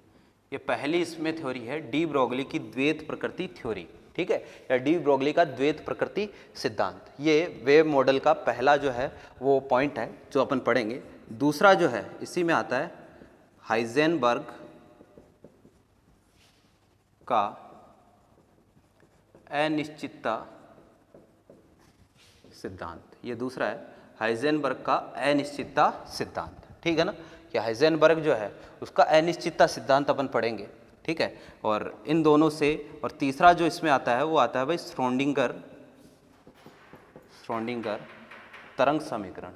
ये पहली इसमें थ्योरी है, डी ब्रॉगली की द्वैत प्रकृति थ्योरी। ठीक है, या डी ब्रॉगली का द्वैत प्रकृति सिद्धांत, ये वेव मॉडल का पहला जो है वो पॉइंट है जो अपन पढ़ेंगे। दूसरा जो है इसी में आता है हाइजेनबर्ग का अनिश्चितता सिद्धांत, ये दूसरा है हाइजेनबर्ग का अनिश्चितता सिद्धांत। ठीक है ना, कि हाइजेनबर्ग जो है उसका अनिश्चितता सिद्धांत अपन पढ़ेंगे। ठीक है, और इन दोनों से, और तीसरा जो इसमें आता है वो आता है भाई श्रोडिंगर तरंग समीकरण।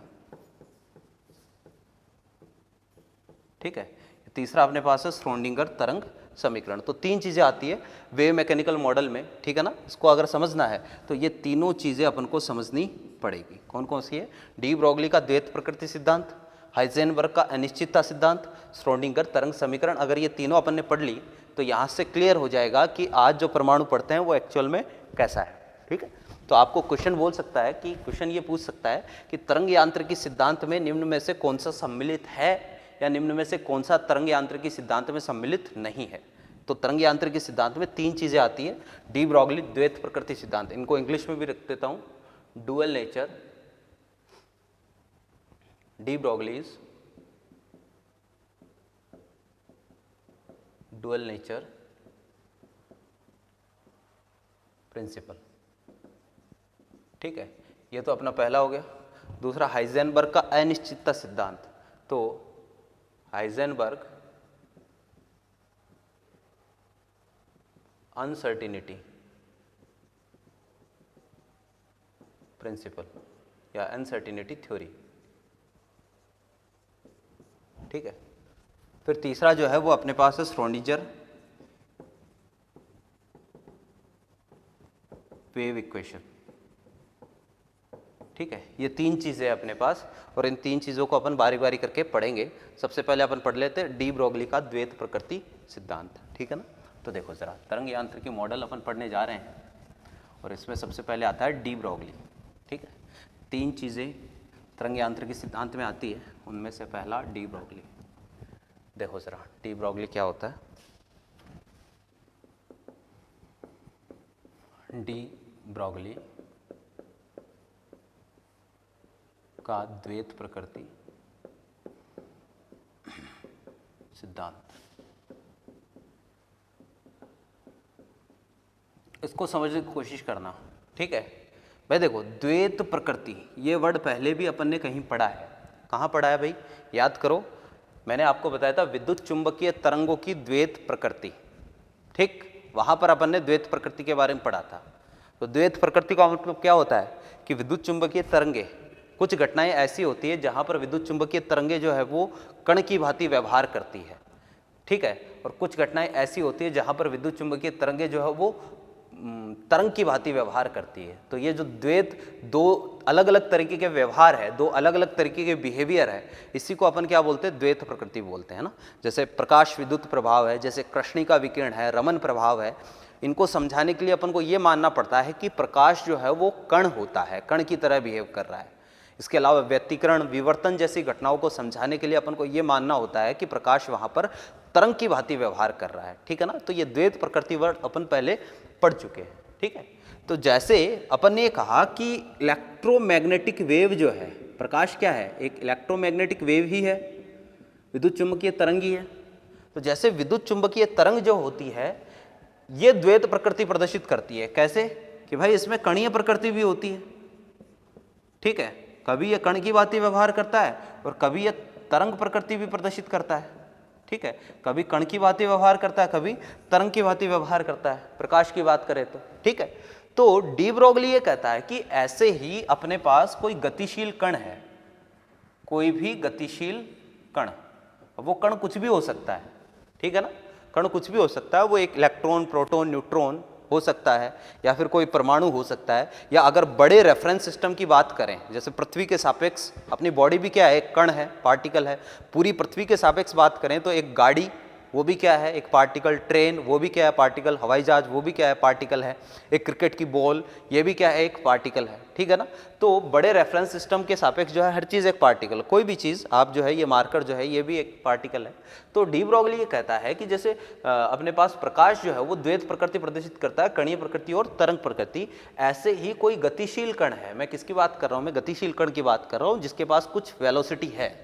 ठीक है, तीसरा अपने पास है श्रोडिंगर तरंग समीकरण। तो 3 चीज़ें आती है वेव मैकेनिकल मॉडल में। ठीक है ना, इसको अगर समझना है तो ये तीनों चीज़ें अपन को समझनी पड़ेगी। कौन कौन सी है? डी ब्रॉगली का द्वैत प्रकृति सिद्धांत, हाइजेनबर्ग का अनिश्चितता सिद्धांत, श्रोडिंगर तरंग समीकरण। अगर ये तीनों अपन ने पढ़ ली तो यहाँ से क्लियर हो जाएगा कि आज जो परमाणु पढ़ते हैं वो एक्चुअल में कैसा है। ठीक है, तो आपको क्वेश्चन बोल सकता है कि क्वेश्चन ये पूछ सकता है कि तरंग यांत्रिकी सिद्धांत में निम्न में से कौन सा सम्मिलित है या निम्न में से कौन सा तरंग यांत्रिकी सिद्धांत में सम्मिलित नहीं है। तो तरंग यांत्रिकी सिद्धांत में 3 चीजें आती है, डी ब्रॉगली द्वैत प्रकृति सिद्धांत, इनको इंग्लिश में भी रख देता हूं, dual nature, de Broglie's dual nature principle. ठीक है, ये तो अपना पहला हो गया। दूसरा हाइजेनबर्ग का अनिश्चितता सिद्धांत, तो हाइजेनबर्ग अनसर्टिनिटी प्रिंसिपल या अनसर्टिनिटी थ्योरी। ठीक है, फिर तीसरा जो है वो अपने पास है श्रोडिंगर वेव इक्वेशन। ठीक है, ये 3 चीजें अपने पास, और इन 3 चीजों को अपन बारी बारी करके पढ़ेंगे। सबसे पहले अपन पढ़ लेते हैं डी ब्रॉगली का द्वैत प्रकृति सिद्धांत। ठीक है ना, तो देखो जरा, तरंग यांत्रिकी मॉडल अपन पढ़ने जा रहे हैं और इसमें सबसे पहले आता है डी ब्रॉगली। ठीक है, 3 चीजें तरंग यांत्रिकी सिद्धांत में आती है, उनमें से पहला डी ब्रॉगली। देखो जरा डी ब्रॉगली क्या होता है। डी ब्रॉगली का द्वैत प्रकृति सिद्धांत, इसको समझने की कोशिश करना। ठीक है भाई, देखो द्वैत प्रकृति ये वर्ड पहले भी अपन ने कहीं पढ़ा है। कहाँ पढ़ा है भाई, याद करो, मैंने आपको बताया था विद्युत चुंबकीय तरंगों की द्वैत प्रकृति। ठीक, वहां पर अपन ने द्वैत प्रकृति के बारे में पढ़ा था। तो द्वैत प्रकृति का मतलब क्या होता है कि विद्युत चुंबकीय तरंगे, कुछ घटनाएं ऐसी होती है जहां पर विद्युत चुंबकीय तरंगे जो है वो कण की भांति व्यवहार करती है। ठीक है, और कुछ घटनाएं ऐसी होती है जहां पर विद्युत चुंबकीय तरंगे जो है वो तरंग की भांति व्यवहार करती है। तो ये जो द्वैत, 2 अलग अलग तरीके के व्यवहार है, 2 अलग अलग तरीके के बिहेवियर है, इसी को अपन क्या बोलते हैं, द्वैत प्रकृति बोलते हैं ना। जैसे प्रकाश विद्युत प्रभाव है, जैसे कृष्णिका विकिरण है, रमन प्रभाव है, इनको समझाने के लिए अपन को ये मानना पड़ता है कि प्रकाश जो है वो कण होता है, कण की तरह बिहेव कर रहा है। इसके अलावा व्यतिकरण, विवर्तन जैसी घटनाओं को समझाने के लिए अपन को ये मानना होता है कि प्रकाश वहाँ पर तरंग की भांति व्यवहार कर रहा है। ठीक है ना, तो ये द्वैत प्रकृति वर्ड अपन पहले पढ़ चुके हैं। ठीक है, तो जैसे अपन ने कहा कि इलेक्ट्रोमैग्नेटिक वेव जो है प्रकाश क्या है, एक इलेक्ट्रोमैग्नेटिक वेव ही है, विद्युत चुंबकीय तरंग ही है। तो जैसे विद्युत चुंबकीय तरंग जो होती है ये द्वैत प्रकृति प्रदर्शित करती है। कैसे कि भाई इसमें कणीय प्रकृति भी होती है, ठीक है, कभी ये कण की भांति व्यवहार करता है और कभी ये तरंग प्रकृति भी प्रदर्शित करता है, ठीक है, कभी कण की भांति व्यवहार करता है, कभी तरंग की भांति व्यवहार करता है, प्रकाश की बात करें तो, ठीक है। तो डी ब्रोगली ये कहता है कि ऐसे ही अपने पास कोई गतिशील कण है, कोई भी गतिशील कण, वो कण कुछ भी हो सकता है, ठीक है ना, कण कुछ भी हो सकता है, वो एक इलेक्ट्रॉन, प्रोटॉन, न्यूट्रॉन हो सकता है या फिर कोई परमाणु हो सकता है, या अगर बड़े रेफरेंस सिस्टम की बात करें जैसे पृथ्वी के सापेक्ष अपनी बॉडी भी क्या है, एक कण है, पार्टिकल है, पूरी पृथ्वी के सापेक्ष बात करें तो एक गाड़ी वो भी क्या है, एक पार्टिकल, ट्रेन वो भी क्या है, पार्टिकल, हवाई जहाज वो भी क्या है, पार्टिकल है, एक क्रिकेट की बॉल ये भी क्या है, एक पार्टिकल है, ठीक है ना। तो बड़े रेफरेंस सिस्टम के सापेक्ष जो है हर चीज़ एक पार्टिकल, कोई भी चीज़ आप जो है ये मार्कर जो है ये भी एक पार्टिकल है। तो डी ब्रोगली ये कहता है कि जैसे अपने पास प्रकाश जो है वो द्वैत प्रकृति प्रदर्शित करता है, कणीय प्रकृति और तरंग प्रकृति, ऐसे ही कोई गतिशील कण है, मैं किसकी बात कर रहा हूँ, मैं गतिशील कण की बात कर रहा हूँ जिसके पास कुछ वेलोसिटी है।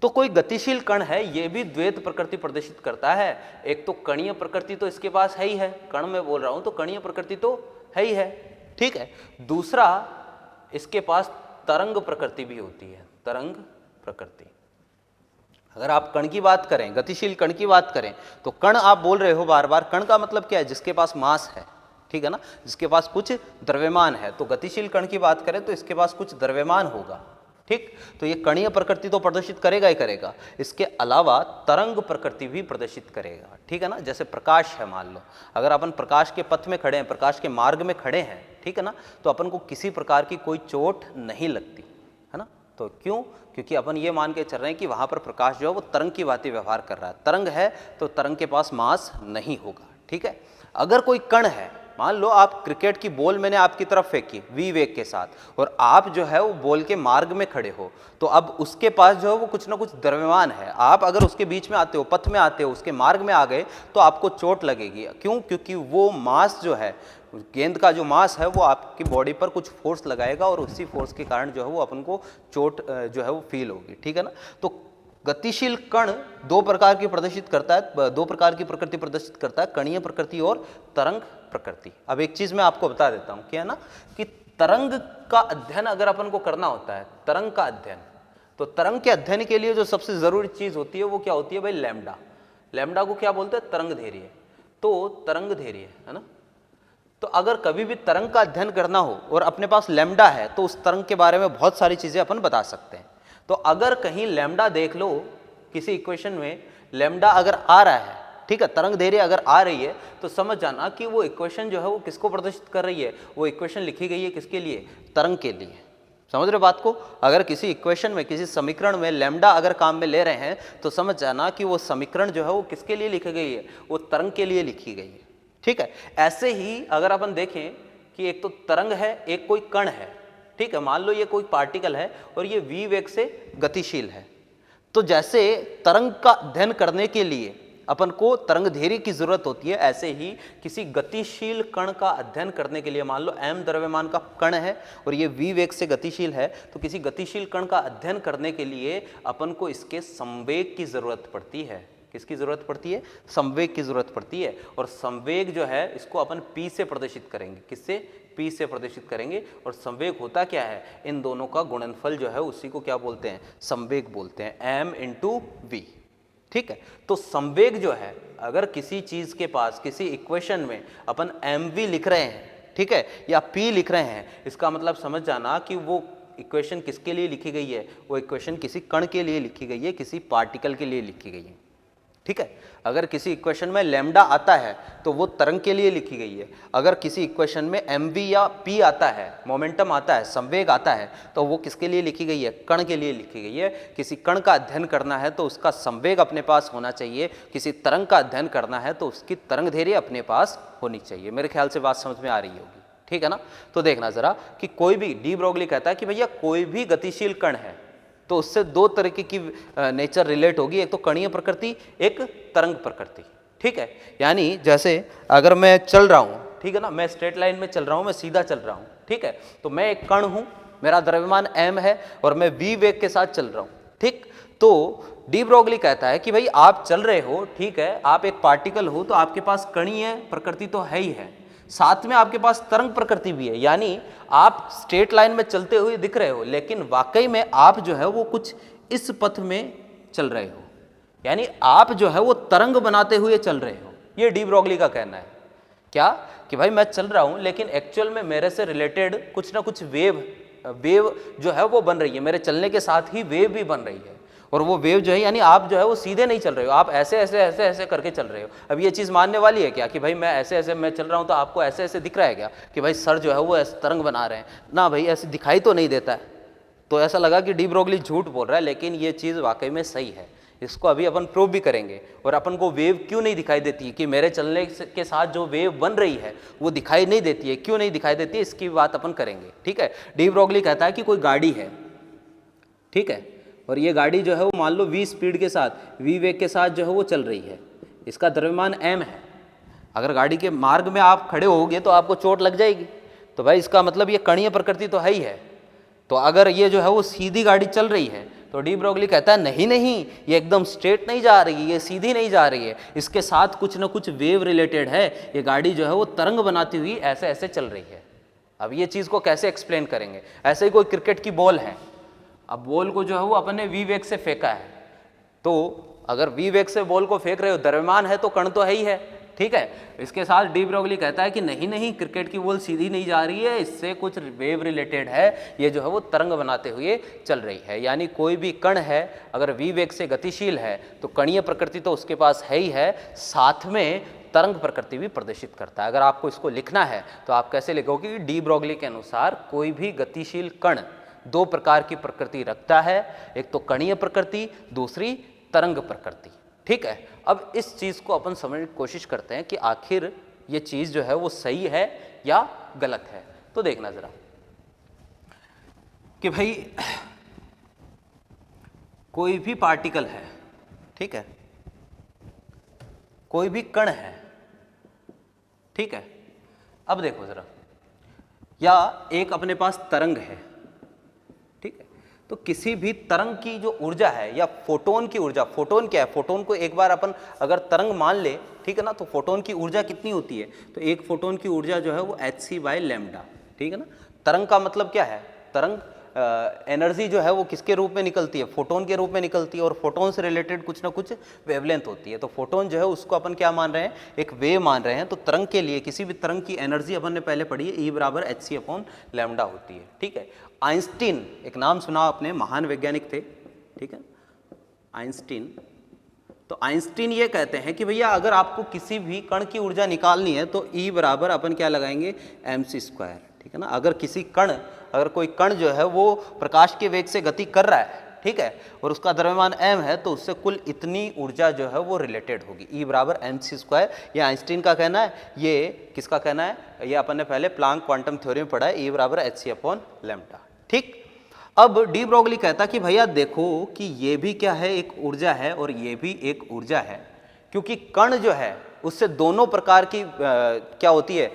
तो कोई गतिशील कण है ये भी द्वैत प्रकृति प्रदर्शित करता है। एक तो कणीय प्रकृति तो इसके पास है ही है, कण में बोल रहा हूं तो कणीय प्रकृति तो है ही है, ठीक है। दूसरा इसके पास तरंग प्रकृति भी होती है, तरंग प्रकृति। अगर आप कण की बात करें, गतिशील कण की बात करें तो कण आप बोल रहे हो बार बार, कण का मतलब क्या है, जिसके पास मास है, ठीक है ना, जिसके पास कुछ द्रव्यमान है। तो गतिशील कण की बात करें तो इसके पास कुछ द्रव्यमान होगा, ठीक। तो ये कणीय प्रकृति तो प्रदर्शित करेगा ही करेगा, इसके अलावा तरंग प्रकृति भी प्रदर्शित करेगा, ठीक है ना। जैसे प्रकाश है, मान लो अगर अपन प्रकाश के पथ में खड़े हैं, प्रकाश के मार्ग में खड़े हैं, ठीक है ना, तो अपन को किसी प्रकार की कोई चोट नहीं लगती है ना। तो क्यों, क्योंकि अपन ये मान के चल रहे हैं कि वहाँ पर प्रकाश जो है वो तरंग की भांति व्यवहार कर रहा है, तरंग है तो तरंग के पास मास नहीं होगा, ठीक है। अगर कोई कण है, मान लो आप क्रिकेट की बॉल मैंने आपकी तरफ फेंकी वी वेग के साथ और आप जो है वो बॉल के मार्ग में खड़े हो, तो अब उसके पास जो है वो कुछ ना कुछ द्रव्यमान है, आप अगर उसके बीच में आते हो, पथ में आते हो, उसके मार्ग में आ गए तो आपको चोट लगेगी। क्यों, क्योंकि वो मास जो है, गेंद का जो मास है वो आपकी बॉडी पर कुछ फोर्स लगाएगा और उसी फोर्स के कारण जो है वो अपन को चोट जो है वो फील होगी, ठीक है ना। तो गतिशील कण दो प्रकार की प्रदर्शित करता है, दो प्रकार की प्रकृति प्रदर्शित करता है, कणीय प्रकृति और तरंग प्रकृति। अब एक चीज मैं आपको बता देता हूं, क्या है ना, कि तरंग का अध्ययन अगर अपन को करना होता है, तरंग का अध्ययन, तो तरंग के अध्ययन के लिए जो सबसे जरूरी चीज होती है वो क्या होती है भाई, लैम्डा। लैम्डा को क्या बोलते हैं, तरंग धैर्य। तो तरंग धैर्य है ना, तो अगर कभी भी तरंग का अध्ययन करना हो और अपने पास लैम्डा है तो उस तरंग के बारे में बहुत सारी चीजें अपन बता सकते हैं। तो अगर कहीं लैम्डा देख लो किसी इक्वेशन में, लैम्डा अगर आ रहा है, ठीक है, तरंग धैर्य अगर आ रही है तो समझ जाना कि वो इक्वेशन जो है वो किसको प्रदर्शित कर रही है, वो इक्वेशन लिखी गई है किसके लिए, तरंग के लिए। समझ रहे बात को, अगर किसी इक्वेशन में, किसी समीकरण में लैम्डा अगर काम में ले रहे हैं तो समझ जाना कि वो समीकरण जो है वो किसके लिए लिखी गई है, वो तरंग के लिए लिखी गई है, ठीक है। ऐसे ही अगर अपन देखें कि एक तो तरंग है, एक कोई कण है, ठीक है, मान लो ये कोई पार्टिकल है और ये v वेग से गतिशील है, तो जैसे तरंग का अध्ययन करने के लिए अपन को तरंग धैर्य की जरूरत होती है, ऐसे ही किसी गतिशील कण का अध्ययन करने के लिए, मान लो m द्रव्यमान का कण है और ये v वेग से गतिशील है, तो किसी गतिशील कण का अध्ययन करने के लिए अपन को इसके संवेग की जरूरत पड़ती है। किसकी जरूरत पड़ती है, संवेग की जरूरत पड़ती है। और संवेग जो है इसको अपन p से प्रदर्शित करेंगे, किससे, p से प्रदर्शित करेंगे। और संवेग होता क्या है, इन दोनों का गुणनफल जो है उसी को क्या बोलते हैं, संवेग बोलते हैं, m इंटू v, ठीक है। तो संवेग जो है, अगर किसी चीज के पास किसी इक्वेशन में अपन mv लिख रहे हैं, ठीक है, या p लिख रहे हैं, इसका मतलब समझ जाना कि वो इक्वेशन किसके लिए लिखी गई है, वो इक्वेशन किसी कण के लिए लिखी गई है, किसी पार्टिकल के लिए लिखी गई है, ठीक है। अगर किसी इक्वेशन में लैम्डा आता है तो वो तरंग के लिए लिखी गई है, अगर किसी इक्वेशन में mv या p आता है, मोमेंटम आता है, संवेग आता है, तो वो किसके लिए लिखी गई है, कण के लिए लिखी गई है। किसी कण का अध्ययन करना है तो उसका संवेग अपने पास होना चाहिए, किसी तरंग का अध्ययन करना है तो उसकी तरंग धैर्य अपने पास होनी चाहिए। मेरे ख्याल से बात समझ में आ रही होगी, ठीक है ना। तो देखना जरा कि कोई भी, डी ब्रोगली कहता है कि भैया कोई भी गतिशील कण है तो उससे दो तरीके की नेचर रिलेट होगी, एक तो कणीय प्रकृति, एक तरंग प्रकृति, ठीक है। यानी जैसे अगर मैं चल रहा हूँ, ठीक है ना, मैं स्ट्रेट लाइन में चल रहा हूँ, मैं सीधा चल रहा हूँ, ठीक है, तो मैं एक कण हूँ, मेरा द्रव्यमान m है और मैं v वेग के साथ चल रहा हूं, ठीक। तो डी ब्रोगली कहता है कि भाई आप चल रहे हो, ठीक है, आप एक पार्टिकल हो तो आपके पास कणीय प्रकृति तो है ही है, साथ में आपके पास तरंग प्रकृति भी है, यानी आप स्ट्रेट लाइन में चलते हुए दिख रहे हो, लेकिन वाकई में आप जो है वो कुछ इस पथ में चल रहे हो, यानी आप जो है वो तरंग बनाते हुए चल रहे हो। ये डी ब्रोगली का कहना है क्या कि भाई मैं चल रहा हूं लेकिन एक्चुअल में मेरे से रिलेटेड कुछ ना कुछ वेव जो है वो बन रही है, मेरे चलने के साथ ही वेव भी बन रही है, और वो वेव जो है यानी आप जो है वो सीधे नहीं चल रहे हो, आप ऐसे ऐसे ऐसे ऐसे करके चल रहे हो। अब ये चीज़ मानने वाली है क्या कि भाई मैं ऐसे ऐसे मैं चल रहा हूँ तो आपको ऐसे ऐसे दिख रहा है क्या कि भाई सर जो है वो ऐसे तरंग बना रहे हैं ना, भाई ऐसे दिखाई तो नहीं देता है। तो ऐसा लगा कि डी ब्रोगली झूठ बोल रहा है, लेकिन ये चीज़ वाकई में सही है, इसको अभी अपन प्रूव भी करेंगे। और अपन को वेव क्यों नहीं दिखाई देती है कि मेरे चलने के साथ जो वेव बन रही है वो दिखाई नहीं देती है, क्यों नहीं दिखाई देती है, इसकी बात अपन करेंगे, ठीक है। डी ब्रोगली कहता है कि कोई गाड़ी है, ठीक है, और ये गाड़ी जो है वो मान लो v स्पीड के साथ v वेग के साथ जो है वो चल रही है, इसका द्रव्यमान m है। अगर गाड़ी के मार्ग में आप खड़े होगे तो आपको चोट लग जाएगी, तो भाई इसका मतलब ये कणीय प्रकृति तो है ही है। तो अगर ये जो है वो सीधी गाड़ी चल रही है तो डी ब्रोगली कहता है नहीं नहीं, ये एकदम स्ट्रेट नहीं जा रही है, ये सीधी नहीं जा रही है, इसके साथ कुछ ना कुछ वेव रिलेटेड है, ये गाड़ी जो है वो तरंग बनाती हुई ऐसे ऐसे चल रही है। अब ये चीज़ को कैसे एक्सप्लेन करेंगे, ऐसे ही कोई क्रिकेट की बॉल है, अब बॉल को जो है वो अपन ने वी वेग से फेंका है, तो अगर वी वेग से बॉल को फेंक रहे हो, द्रव्यमान है तो कण तो है ही है, ठीक है। इसके साथ डी ब्रोगली कहता है कि नहीं नहीं, क्रिकेट की बॉल सीधी नहीं जा रही है, इससे कुछ वेव रिलेटेड है, ये जो है वो तरंग बनाते हुए चल रही है। यानी कोई भी कण है अगर वी वेग से गतिशील है तो कणीय प्रकृति तो उसके पास है ही है, साथ में तरंग प्रकृति भी प्रदर्शित करता है। अगर आपको इसको लिखना है तो आप कैसे लिखोगे कि डी ब्रोगली के अनुसार कोई भी गतिशील कण दो प्रकार की प्रकृति रखता है, एक तो कणीय प्रकृति, दूसरी तरंग प्रकृति, ठीक है। अब इस चीज़ को अपन समझने की कोशिश करते हैं कि आखिर ये चीज़ जो है वो सही है या गलत है। तो देखना ज़रा कि भाई कोई भी पार्टिकल है, ठीक है, कोई भी कण है, ठीक है। अब देखो ज़रा, या एक अपने पास तरंग है, ठीक है, तो किसी भी तरंग की जो ऊर्जा है या फोटोन की ऊर्जा, फोटोन क्या है, फोटोन को एक बार अपन अगर तरंग मान ले, ठीक है ना, तो फोटोन की ऊर्जा कितनी होती है, तो एक फोटोन की ऊर्जा जो है वो hc/λ, ठीक है ना। तरंग का मतलब क्या है, तरंग एनर्जी जो है वो किसके रूप में निकलती है, फोटोन के रूप में निकलती है, और फोटोन से रिलेटेड कुछ ना कुछ वेवलेंथ होती है। तो फोटोन जो है उसको अपन क्या मान रहे हैं, एक वेव मान रहे हैं। तो तरंग के लिए किसी भी तरंग की एनर्जी अपन ने पहले पढ़ी है, E = hc/λ होती है, ठीक है। आइंस्टीन, एक नाम सुना आपने, महान वैज्ञानिक थे, ठीक है, आइंस्टीन। तो आइंस्टीन ये कहते हैं कि भैया अगर आपको किसी भी कण की ऊर्जा निकालनी है तो E बराबर अपन क्या लगाएंगे, mc², ठीक है ना। अगर किसी कण, अगर कोई कण जो है वो प्रकाश के वेग से गति कर रहा है, ठीक है, और उसका द्रव्यमान m है, तो उससे कुल इतनी ऊर्जा जो है वो रिलेटेड होगी, E = mc²। ये आइंस्टीन का कहना है, ये किसका कहना है, ये अपन ने पहले प्लांक क्वांटम थ्योरी में पढ़ा है, E = hc/λ, ठीक। अब डी ब्रोगली कहता कि भैया देखो कि ये भी क्या है, एक ऊर्जा है और ये भी एक ऊर्जा है, क्योंकि कण जो है उससे दोनों प्रकार की क्या होती है,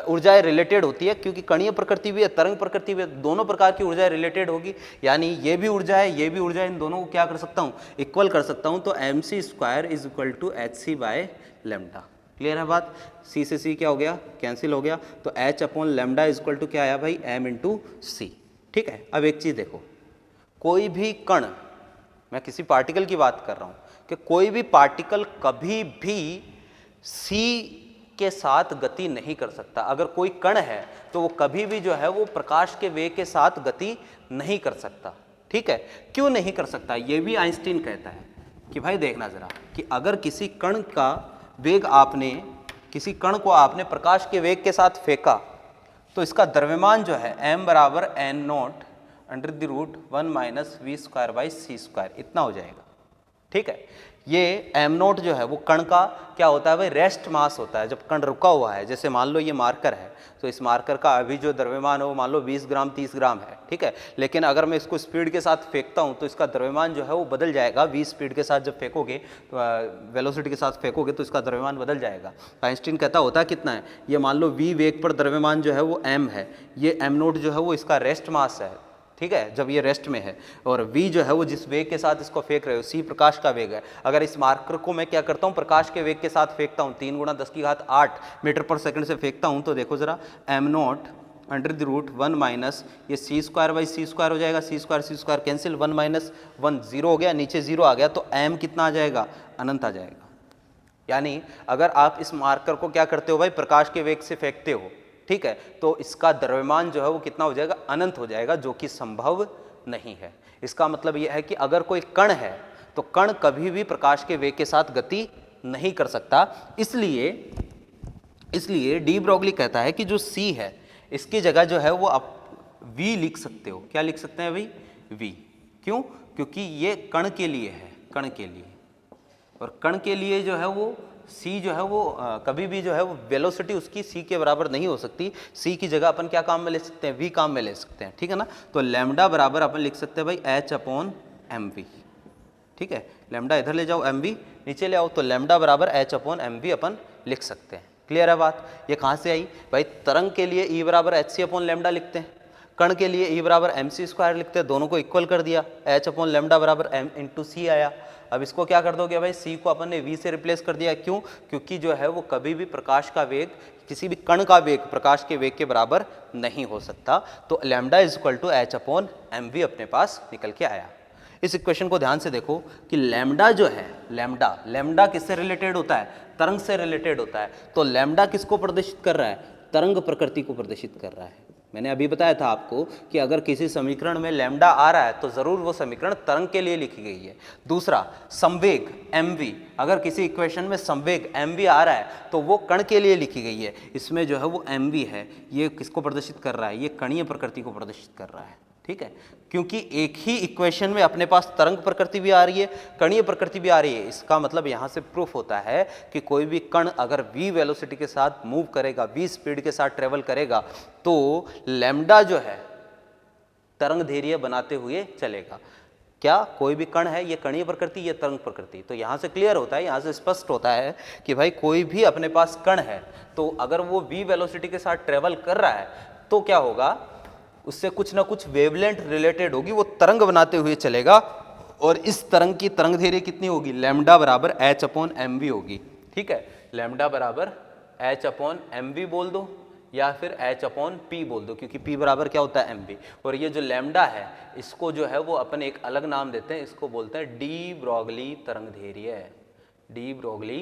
ऊर्जाएं रिलेटेड होती है, क्योंकि कणीय प्रकृति भी है, तरंग प्रकृति भी है, दोनों प्रकार की ऊर्जाएं रिलेटेड होगी। यानी ये भी ऊर्जा है, ये भी ऊर्जा है, इन दोनों को क्या कर सकता हूँ, इक्वल कर सकता हूँ। तो mc² = hc/λ। क्लियर है बात, c से c क्या हो गया, कैंसिल हो गया, तो h/λ क्या आया भाई, m × c, ठीक है। अब एक चीज़ देखो, कोई भी कण, मैं किसी पार्टिकल की बात कर रहा हूँ, कि कोई भी पार्टिकल कभी भी c के साथ गति नहीं कर सकता। अगर कोई कण है तो वो कभी भी जो है वो प्रकाश के वेग के साथ गति नहीं कर सकता, ठीक है। क्यों नहीं कर सकता, ये भी आइंस्टीन कहता है कि भाई देखना ज़रा कि अगर किसी कण का वेग आपने, किसी कण को आपने प्रकाश के वेग के साथ फेंका तो इसका द्रव्यमान जो है m = n0 √1 - v²/c², इतना हो जाएगा, ठीक है। ये m0 जो है वो कण का क्या होता है भाई, रेस्ट मास होता है। जब कण रुका हुआ है, जैसे मान लो ये मार्कर है, तो इस मार्कर का अभी जो द्रव्यमान है वो मान लो 20 ग्राम 30 ग्राम है, ठीक है। लेकिन अगर मैं इसको स्पीड के साथ फेंकता हूँ तो इसका द्रव्यमान जो है वो बदल जाएगा। 20 स्पीड के साथ जब फेंकोगे, तो वेलोसिटी के साथ फेंकोगे तो इसका द्रव्यमान बदल जाएगा। आइंस्टीन कहता होता कितना है, ये मान लो v वेग पर द्रव्यमान जो है वो m है, ये m0 जो है वो इसका रेस्ट मास है, ठीक है, जब ये रेस्ट में है, और v जो है वो जिस वेग के साथ इसको फेंक रहे हो, c प्रकाश का वेग है। अगर इस मार्कर को मैं क्या करता हूँ, प्रकाश के वेग के साथ फेंकता हूँ, 3 × 10⁸ मीटर पर सेकंड से फेंकता हूँ, तो देखो जरा m0 √1 ये c² हो जाएगा, c² कैंसिल, 1 - 1 0 हो गया, नीचे 0 आ गया, तो m कितना आ जाएगा, अनंत आ जाएगा। यानी अगर आप इस मार्कर को क्या करते हो भाई, प्रकाश के वेग से फेंकते हो, ठीक है, तो इसका द्रव्यमान जो है वो कितना हो जाएगा, अनंत हो जाएगा, जो कि संभव नहीं है। इसका मतलब यह है कि अगर कोई कण है तो कण कभी भी प्रकाश के वेग के साथ गति नहीं कर सकता। इसलिए डी ब्रोगली कहता है कि जो C है इसकी जगह जो है वो आप V लिख सकते हो। क्या लिख सकते हैं भाई, V। क्यों, क्योंकि ये कण के लिए है, कण के लिए, और कण के लिए जो है वो c जो है वो कभी भी जो है वो वेलोसिटी उसकी c के बराबर नहीं हो सकती। c की जगह अपन क्या काम में ले सकते हैं, v काम में ले सकते हैं, ठीक है ना। तो लैम्डा बराबर अपन लिख सकते हैं भाई h/mv, ठीक है। लैम्डा इधर ले जाओ, mv नीचे ले आओ, तो लैम्डा बराबर h/mv अपन लिख सकते हैं। क्लियर है बात। ये कहाँ से आई भाई, तरंग के लिए E बराबर hc/λ लिखते हैं, कण के लिए E बराबर mc² लिखते हैं, दोनों को इक्वल कर दिया, h/λ बराबर m × c आया। अब इसको क्या कर दोगे भाई, c को अपन ने v से रिप्लेस कर दिया। क्यों, क्योंकि जो है वो कभी भी प्रकाश का वेग, किसी भी कण का वेग प्रकाश के वेग के बराबर नहीं हो सकता। तो लैम्डा h/mv अपने पास निकल के आया। इस इक्वेशन को ध्यान से देखो कि लैम्डा जो है, लैम्डा किससे रिलेटेड होता है, तरंग से रिलेटेड होता है। तो लैम्डा किसको प्रदर्शित कर रहा है, तरंग प्रकृति को प्रदर्शित कर रहा है। मैंने अभी बताया था आपको कि अगर किसी समीकरण में लैम्डा आ रहा है तो ज़रूर वो समीकरण तरंग के लिए लिखी गई है। दूसरा, संवेग mv, अगर किसी इक्वेशन में संवेग mv आ रहा है तो वो कण के लिए लिखी गई है। इसमें जो है वो mv है, ये किसको प्रदर्शित कर रहा है, ये कणीय प्रकृति को प्रदर्शित कर रहा है, ठीक है। क्योंकि एक ही इक्वेशन में अपने पास तरंग प्रकृति भी आ रही है, कणीय प्रकृति भी आ रही है। इसका मतलब यहाँ से प्रूफ होता है कि कोई भी कण अगर v वेलोसिटी के साथ मूव करेगा, v स्पीड के साथ ट्रेवल करेगा, तो लैम्डा जो है तरंग दैर्घ्य बनाते हुए चलेगा। क्या कोई भी कण है, ये कणीय प्रकृति, ये तरंग प्रकृति। तो यहाँ से क्लियर होता है, यहाँ से स्पष्ट होता है कि भाई कोई भी अपने पास कण है तो अगर वो v वेलोसिटी के साथ ट्रेवल कर रहा है तो क्या होगा, उससे कुछ ना कुछ वेवलेंथ रिलेटेड होगी, वो तरंग बनाते हुए चलेगा। और इस तरंग की तरंग दैर्घ्य कितनी होगी, लैम्डा बराबर h/mv होगी, ठीक है। लैम्डा बराबर h/mv बोल दो या फिर h/p बोल दो, क्योंकि p बराबर क्या होता है mv। और ये जो लैम्डा है इसको जो है वो अपन एक अलग नाम देते हैं, इसको बोलते हैं डी ब्रोगली तरंग दैर्घ्य, डी ब्रोगली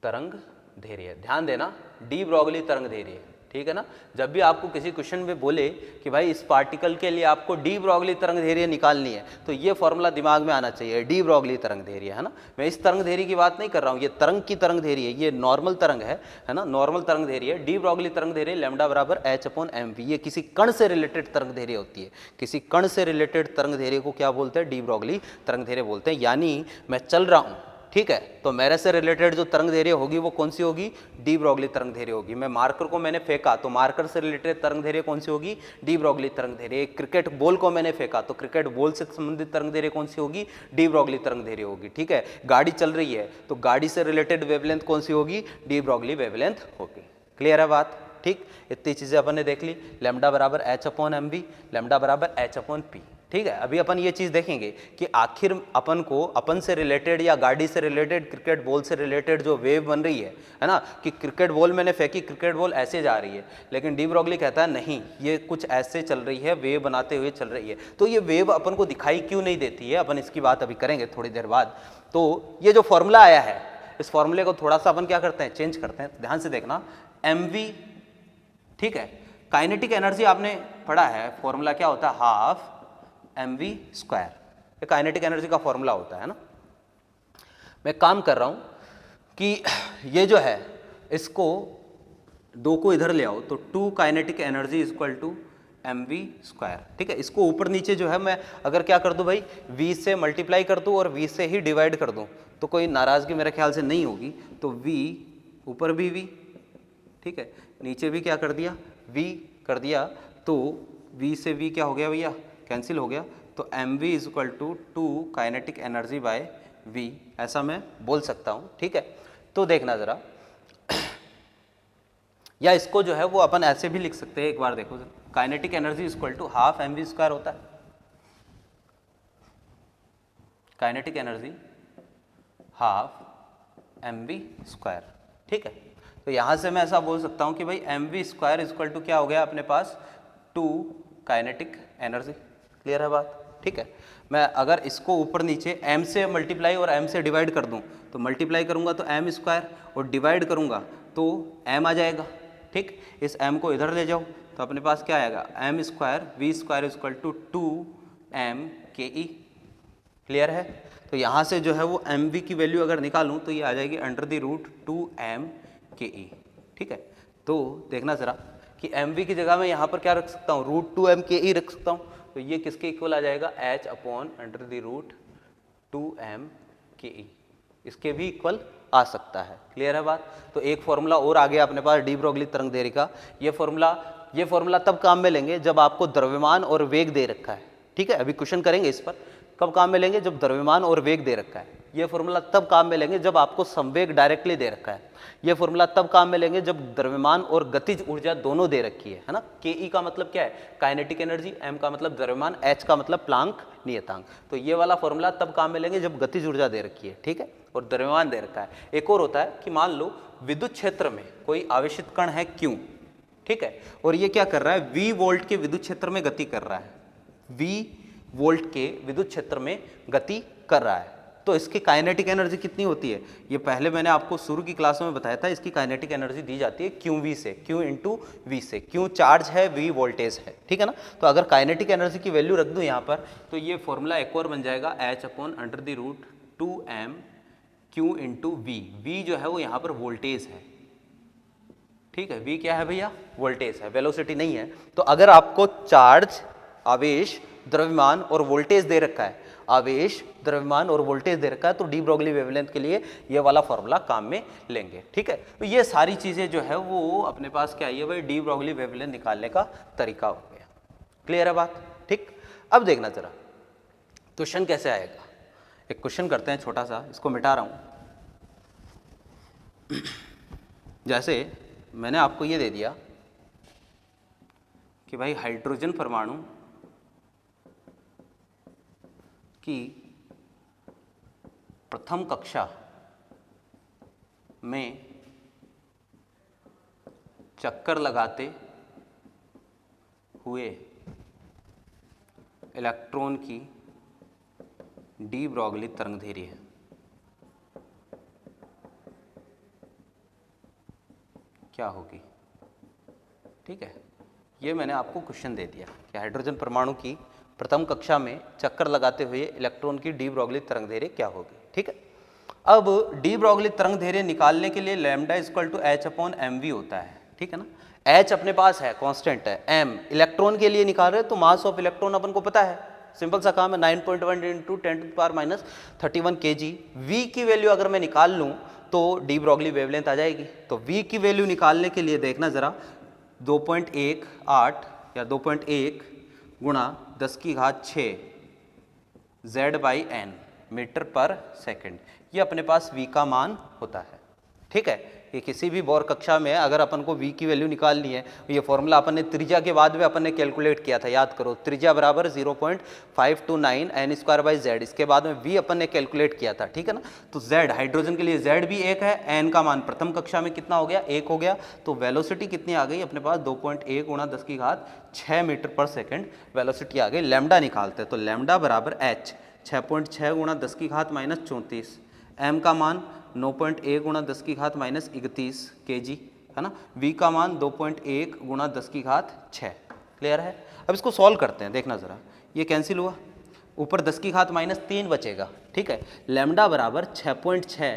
तरंग दैर्घ्य। ध्यान देना, डी ब्रोगली तरंग दैर्घ्य, ठीक है ना। जब भी आपको किसी क्वेश्चन में बोले कि भाई इस पार्टिकल के लिए आपको डी ब्रोगली तरंग दैर्घ्य निकालनी है, तो ये फॉर्मूला दिमाग में आना चाहिए, डी ब्रोगली तरंग दैर्घ्य, है ना। मैं इस तरंग दैर्घ्य की बात नहीं कर रहा हूँ, ये तरंग की तरंग दैर्घ्य, ये नॉर्मल तरंग है ना, नॉर्मल तरंग दैर्घ्य। डी ब्रोगली तरंग दैर्घ्य लैम्डा बराबर h/mv, ये किसी कण से रिलेटेड तरंग दैर्घ्य होती है। किसी कण से रिलेटेड तरंग दैर्घ्य को क्या बोलते हैं, डी ब्रोगली तरंग दैर्घ्य बोलते हैं। यानी मैं चल रहा हूँ, ठीक है, तो मेरे से रिलेटेड जो तरंग दैर्घ्य होगी वो कौन सी होगी, डी ब्रोगली तरंग दैर्घ्य होगी। मैं मार्कर को मैंने फेंका तो मार्कर से रिलेटेड तरंग दैर्घ्य कौन सी होगी, डी ब्रोगली तरंग दैर्घ्य। क्रिकेट बॉल को मैंने फेंका तो क्रिकेट बॉल से संबंधित तरंग दैर्घ्य कौन सी होगी, डी ब्रोगली तरंग दैर्घ्य होगी, ठीक है। गाड़ी चल रही है तो गाड़ी से रिलेटेड वेवलेंथ कौन सी होगी, डी ब्रोगली वेवलेंथ होगी। क्लियर है बात, ठीक। इतनी चीजें अपन ने देख ली, लैम्डा बराबर h/mv, लैम्डा बराबर h/p, ठीक है। अभी अपन ये चीज़ देखेंगे कि आखिर अपन को अपन से रिलेटेड या गाड़ी से रिलेटेड, क्रिकेट बॉल से रिलेटेड जो वेव बन रही है ना, कि क्रिकेट बॉल मैंने फेंकी, क्रिकेट बॉल ऐसे जा रही है, लेकिन डी ब्रोगली कहता है नहीं, ये कुछ ऐसे चल रही है, वेव बनाते हुए चल रही है। तो ये वेव अपन को दिखाई क्यों नहीं देती है, अपन इसकी बात अभी करेंगे थोड़ी देर बाद। तो ये जो फॉर्मूला आया है, इस फॉर्मूले को थोड़ा सा अपन क्या करते हैं, चेंज करते हैं। ध्यान से देखना, mv, ठीक है। काइनेटिक एनर्जी आपने पढ़ा है, फॉर्मूला क्या होता है, हाफ mv², ये काइनेटिक एनर्जी का फॉर्मूला होता है ना। मैं काम कर रहा हूं कि ये जो है इसको 2 को इधर ले आओ, तो 2 काइनेटिक एनर्जी = mv², ठीक है। इसको ऊपर नीचे जो है मैं अगर क्या कर दूं भाई, v से मल्टीप्लाई कर दूं और v से ही डिवाइड कर दूं तो कोई नाराजगी मेरे ख्याल से नहीं होगी। तो v ऊपर भी v, ठीक है, नीचे भी क्या कर दिया, v कर दिया, तो v से v क्या हो गया भैया, कैंसिल हो गया। तो mv = 2 kinetic energy by v, ऐसा मैं बोल सकता हूँ, ठीक है। तो देखना जरा, या इसको जो है वो अपन ऐसे भी लिख सकते हैं, एक बार देखो जरा, kinetic energy equal to half m v square होता है। Kinetic energy half m v square, ठीक है। तो यहाँ से मैं ऐसा बोल सकता हूँ कि भाई m v square equal to क्या हो गया अपने पास, 2 काइनेटिक एनर्जी। क्लियर है बात, ठीक है। मैं अगर इसको ऊपर नीचे m से मल्टीप्लाई और m से डिवाइड कर दूं, तो मल्टीप्लाई करूंगा तो m स्क्वायर और डिवाइड करूंगा तो m आ जाएगा, ठीक। इस m को इधर ले जाओ तो अपने पास क्या आएगा, m square v square equal to 2m K E. Clear है। तो यहाँ से जो है वो एम वी की वैल्यू अगर निकालूं तो ये आ जाएगी under the root 2m K ई, ठीक है। तो देखना ज़रा कि एम वी की जगह मैं यहाँ पर क्या रख सकता हूँ, रूट 2m के ई रख सकता हूँ। तो ये किसके इक्वल आ जाएगा, h upon under the root 2m K ई, इसके भी इक्वल आ सकता है। क्लियर है बात। तो एक फॉर्मूला और आ गया अपने पास डी ब्रोगली तरंग दैर्ध्य का। ये फॉर्मूला तब काम में लेंगे जब आपको द्रव्यमान और वेग दे रखा है, ठीक है। अभी क्वेश्चन करेंगे इस पर, कब काम में लेंगे, जब द्रव्यमान और वेग दे रखा है। ये फॉर्मूला तब काम में लेंगे जब आपको संवेग डायरेक्टली दे रखा है। ये फॉर्मूला तब काम में लेंगे जब द्रव्यमान और गतिज ऊर्जा दोनों दे रखी है ना। के ई का मतलब क्या है, काइनेटिक एनर्जी, एम का मतलब द्रव्यमान, एच का मतलब प्लांक नियतांक। तो ये वाला फॉर्मूला तब काम में लेंगे जब गतिज ऊर्जा दे रखी है, ठीक है, और द्रव्यमान दे रखा है। एक और होता है कि मान लो विद्युत क्षेत्र में कोई आवेशित कण है Q, ठीक है, और ये क्या कर रहा है, V वोल्ट के विद्युत क्षेत्र में गति कर रहा है, V वोल्ट के विद्युत क्षेत्र में गति कर रहा है। तो इसकी काइनेटिक एनर्जी कितनी होती है, ये पहले मैंने आपको शुरू की क्लासों में बताया था। इसकी काइनेटिक एनर्जी दी जाती है QV से, Q इंटू वी से। Q चार्ज है, V वोल्टेज है, ठीक है ना। तो अगर काइनेटिक एनर्जी की वैल्यू रख दूं यहाँ पर, तो ये फॉर्मूला एक और बन जाएगा h upon under the root 2m Q into v. V जो है वो यहाँ पर वोल्टेज है, ठीक है। V क्या है भैया, वोल्टेज है, वेलोसिटी नहीं है। तो अगर आपको चार्ज, आवेश, द्रव्यमान और वोल्टेज दे रखा है, आवेश, द्रव्यमान और वोल्टेज दे रखा है, तो डी ब्रोगली वेवलेंथ के लिए ये वाला फॉर्मूला काम में लेंगे, ठीक है। तो ये सारी चीजें जो है वो अपने पास क्या है भाई, डी ब्रोगली वेवलेंथ निकालने का तरीका हो गया। क्लियर है बात, ठीक। अब देखना जरा क्वेश्चन कैसे आएगा। एक क्वेश्चन करते हैं छोटा सा, इसको मिटा रहा हूं। जैसे मैंने आपको ये दे दिया कि भाई हाइड्रोजन परमाणु की प्रथम कक्षा में चक्कर लगाते हुए इलेक्ट्रॉन की डी ब्रोगली तरंगदैर्घ्य है, क्या होगी, ठीक है। ये मैंने आपको क्वेश्चन दे दिया कि हाइड्रोजन परमाणु की प्रथम कक्षा में चक्कर लगाते हुए इलेक्ट्रॉन की डी ब्रोगली तरंगदैर्घ्य क्या होगी, ठीक है। अब डी ब्रोगली तरंगदैर्घ्य निकालने के लिए lambda equal to h upon m v होता है, ठीक है ना। h अपने पास है, कांस्टेंट है, m इलेक्ट्रॉन के लिए निकाल रहे हैं तो मास ऑफ इलेक्ट्रॉन अपन को पता है, सिंपल सा काम है, 9.1 इंटू 10⁻³ kg। v की वैल्यू अगर मैं निकाल लूँ तो डी ब्रोगली वेवलेंथ आ जाएगी। तो v की वैल्यू निकालने के लिए देखना जरा 2.18 या 2.1 गुणा 10⁶ Z/n मीटर पर सेकंड, ये अपने पास v का मान होता है, ठीक है। ये किसी भी बोर कक्षा में अगर अपन को v की वैल्यू निकालनी है, ये फॉर्मूला अपन ने त्रिज्या के बाद में अपन ने कैलकुलेट किया था, याद करो, त्रिज्या बराबर 0.529 n²/z, इसके बाद में v अपन ने कैलकुलेट किया था, ठीक है ना। तो z हाइड्रोजन के लिए z भी 1 है, n का मान प्रथम कक्षा में कितना हो गया, 1 हो गया। तो वेलोसिटी कितनी आ गई अपने पास, 2.1 गुणा 10⁶ मीटर पर सेकेंड वेलोसिटी आ गई। लैम्डा निकालते हैं तो लैम्डा बराबर h 6.6 गुणा 10⁻34, m का मान 9.1 गुणा 10⁻31 kg है ना, v का मान 2.1 गुणा 10⁶। क्लियर है। अब इसको सॉल्व करते हैं, देखना ज़रा, ये कैंसिल हुआ, ऊपर 10⁻³ बचेगा, ठीक है। लैम्डा बराबर 6.6,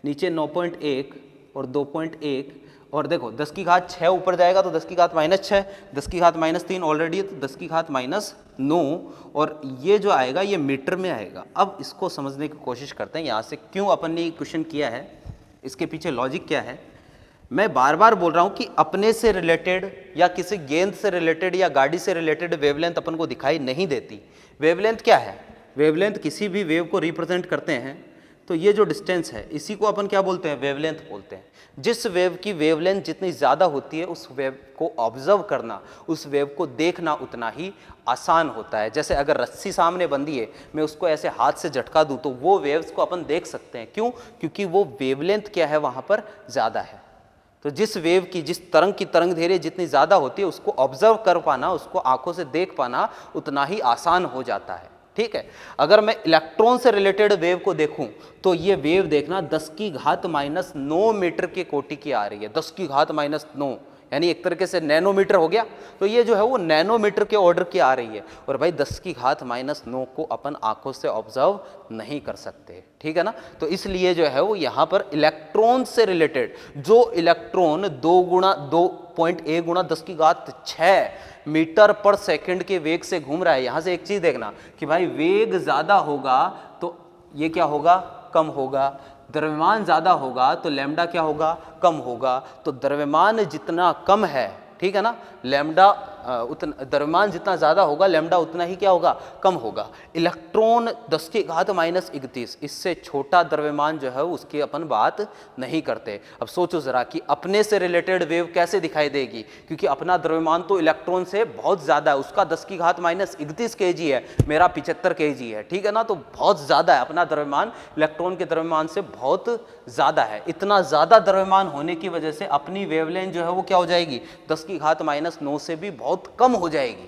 नीचे 9.1 और 2.1, और देखो 10⁶ ऊपर जाएगा तो 10⁻6, 10⁻³ ऑलरेडी है तो 10⁻9, और ये जो आएगा ये मीटर में आएगा। अब इसको समझने की कोशिश करते हैं, यहाँ से क्यों अपन ने क्वेश्चन किया है, इसके पीछे लॉजिक क्या है। मैं बार बार बोल रहा हूँ कि अपने से रिलेटेड या किसी गेंद से रिलेटेड या गाड़ी से रिलेटेड वेवलेंथ अपन को दिखाई नहीं देती। वेवलेंथ क्या है, वेवलेंथ किसी भी वेव को रिप्रेजेंट करते हैं तो ये जो डिस्टेंस है इसी को अपन क्या बोलते हैं, वेवलेंथ बोलते हैं। जिस वेव की वेवलेंथ जितनी ज़्यादा होती है उस वेव को ऑब्जर्व करना, उस वेव को देखना उतना ही आसान होता है। जैसे अगर रस्सी सामने बंधी है, मैं उसको ऐसे हाथ से झटका दूं तो वो वेव्स को अपन देख सकते हैं। क्यों? क्योंकि वो वेवलेंथ क्या है वहाँ पर ज़्यादा है। तो जिस वेव की, जिस तरंग की तरंग दैर्घ्य जितनी ज़्यादा होती है उसको ऑब्जर्व कर पाना, उसको आंखों से देख पाना उतना ही आसान हो जाता है। ठीक है, अगर मैं इलेक्ट्रॉन से रिलेटेड वेव को देखूं तो ये वेव देखना 10⁻⁹ मीटर के कोटि की आ रही है। 10⁻⁹ यानी एक तरीके से नैनोमीटर हो गया। तो ये जो है वो नैनोमीटर के ऑर्डर की आ रही है। और भाई 10⁻⁹ को अपन आंखों से ऑब्जर्व नहीं कर सकते। ठीक है ना, तो इसलिए जो है वो यहाँ पर इलेक्ट्रॉन से रिलेटेड जो इलेक्ट्रॉन 2.1 गुणा 10⁶ मीटर पर सेकंड के वेग से घूम रहा है। यहां से एक चीज देखना कि भाई वेग ज्यादा होगा तो ये क्या होगा, कम होगा। द्रव्यमान ज्यादा होगा तो लैम्डा क्या होगा, कम होगा। तो द्रव्यमान जितना कम है, ठीक है ना, लैम्डा उतना, द्रव्यमान जितना ज़्यादा होगा लैम्डा उतना ही क्या होगा, कम होगा। इलेक्ट्रॉन 10⁻⁻31 इससे छोटा द्रव्यमान जो है उसकी अपन बात नहीं करते। अब सोचो ज़रा कि अपने से रिलेटेड वेव कैसे दिखाई देगी, क्योंकि अपना द्रव्यमान तो इलेक्ट्रॉन से बहुत ज़्यादा है। उसका 10⁻⁻31 kg है, मेरा 75 kg है। ठीक है ना, तो बहुत ज़्यादा है अपना द्रव्यमान, इलेक्ट्रॉन के द्रव्यमान से बहुत ज़्यादा है। इतना ज़्यादा द्रव्यमान होने की वजह से अपनी वेवलेंथ जो है वो क्या हो जाएगी, 10⁻⁹ से भी बहुत कम हो जाएगी।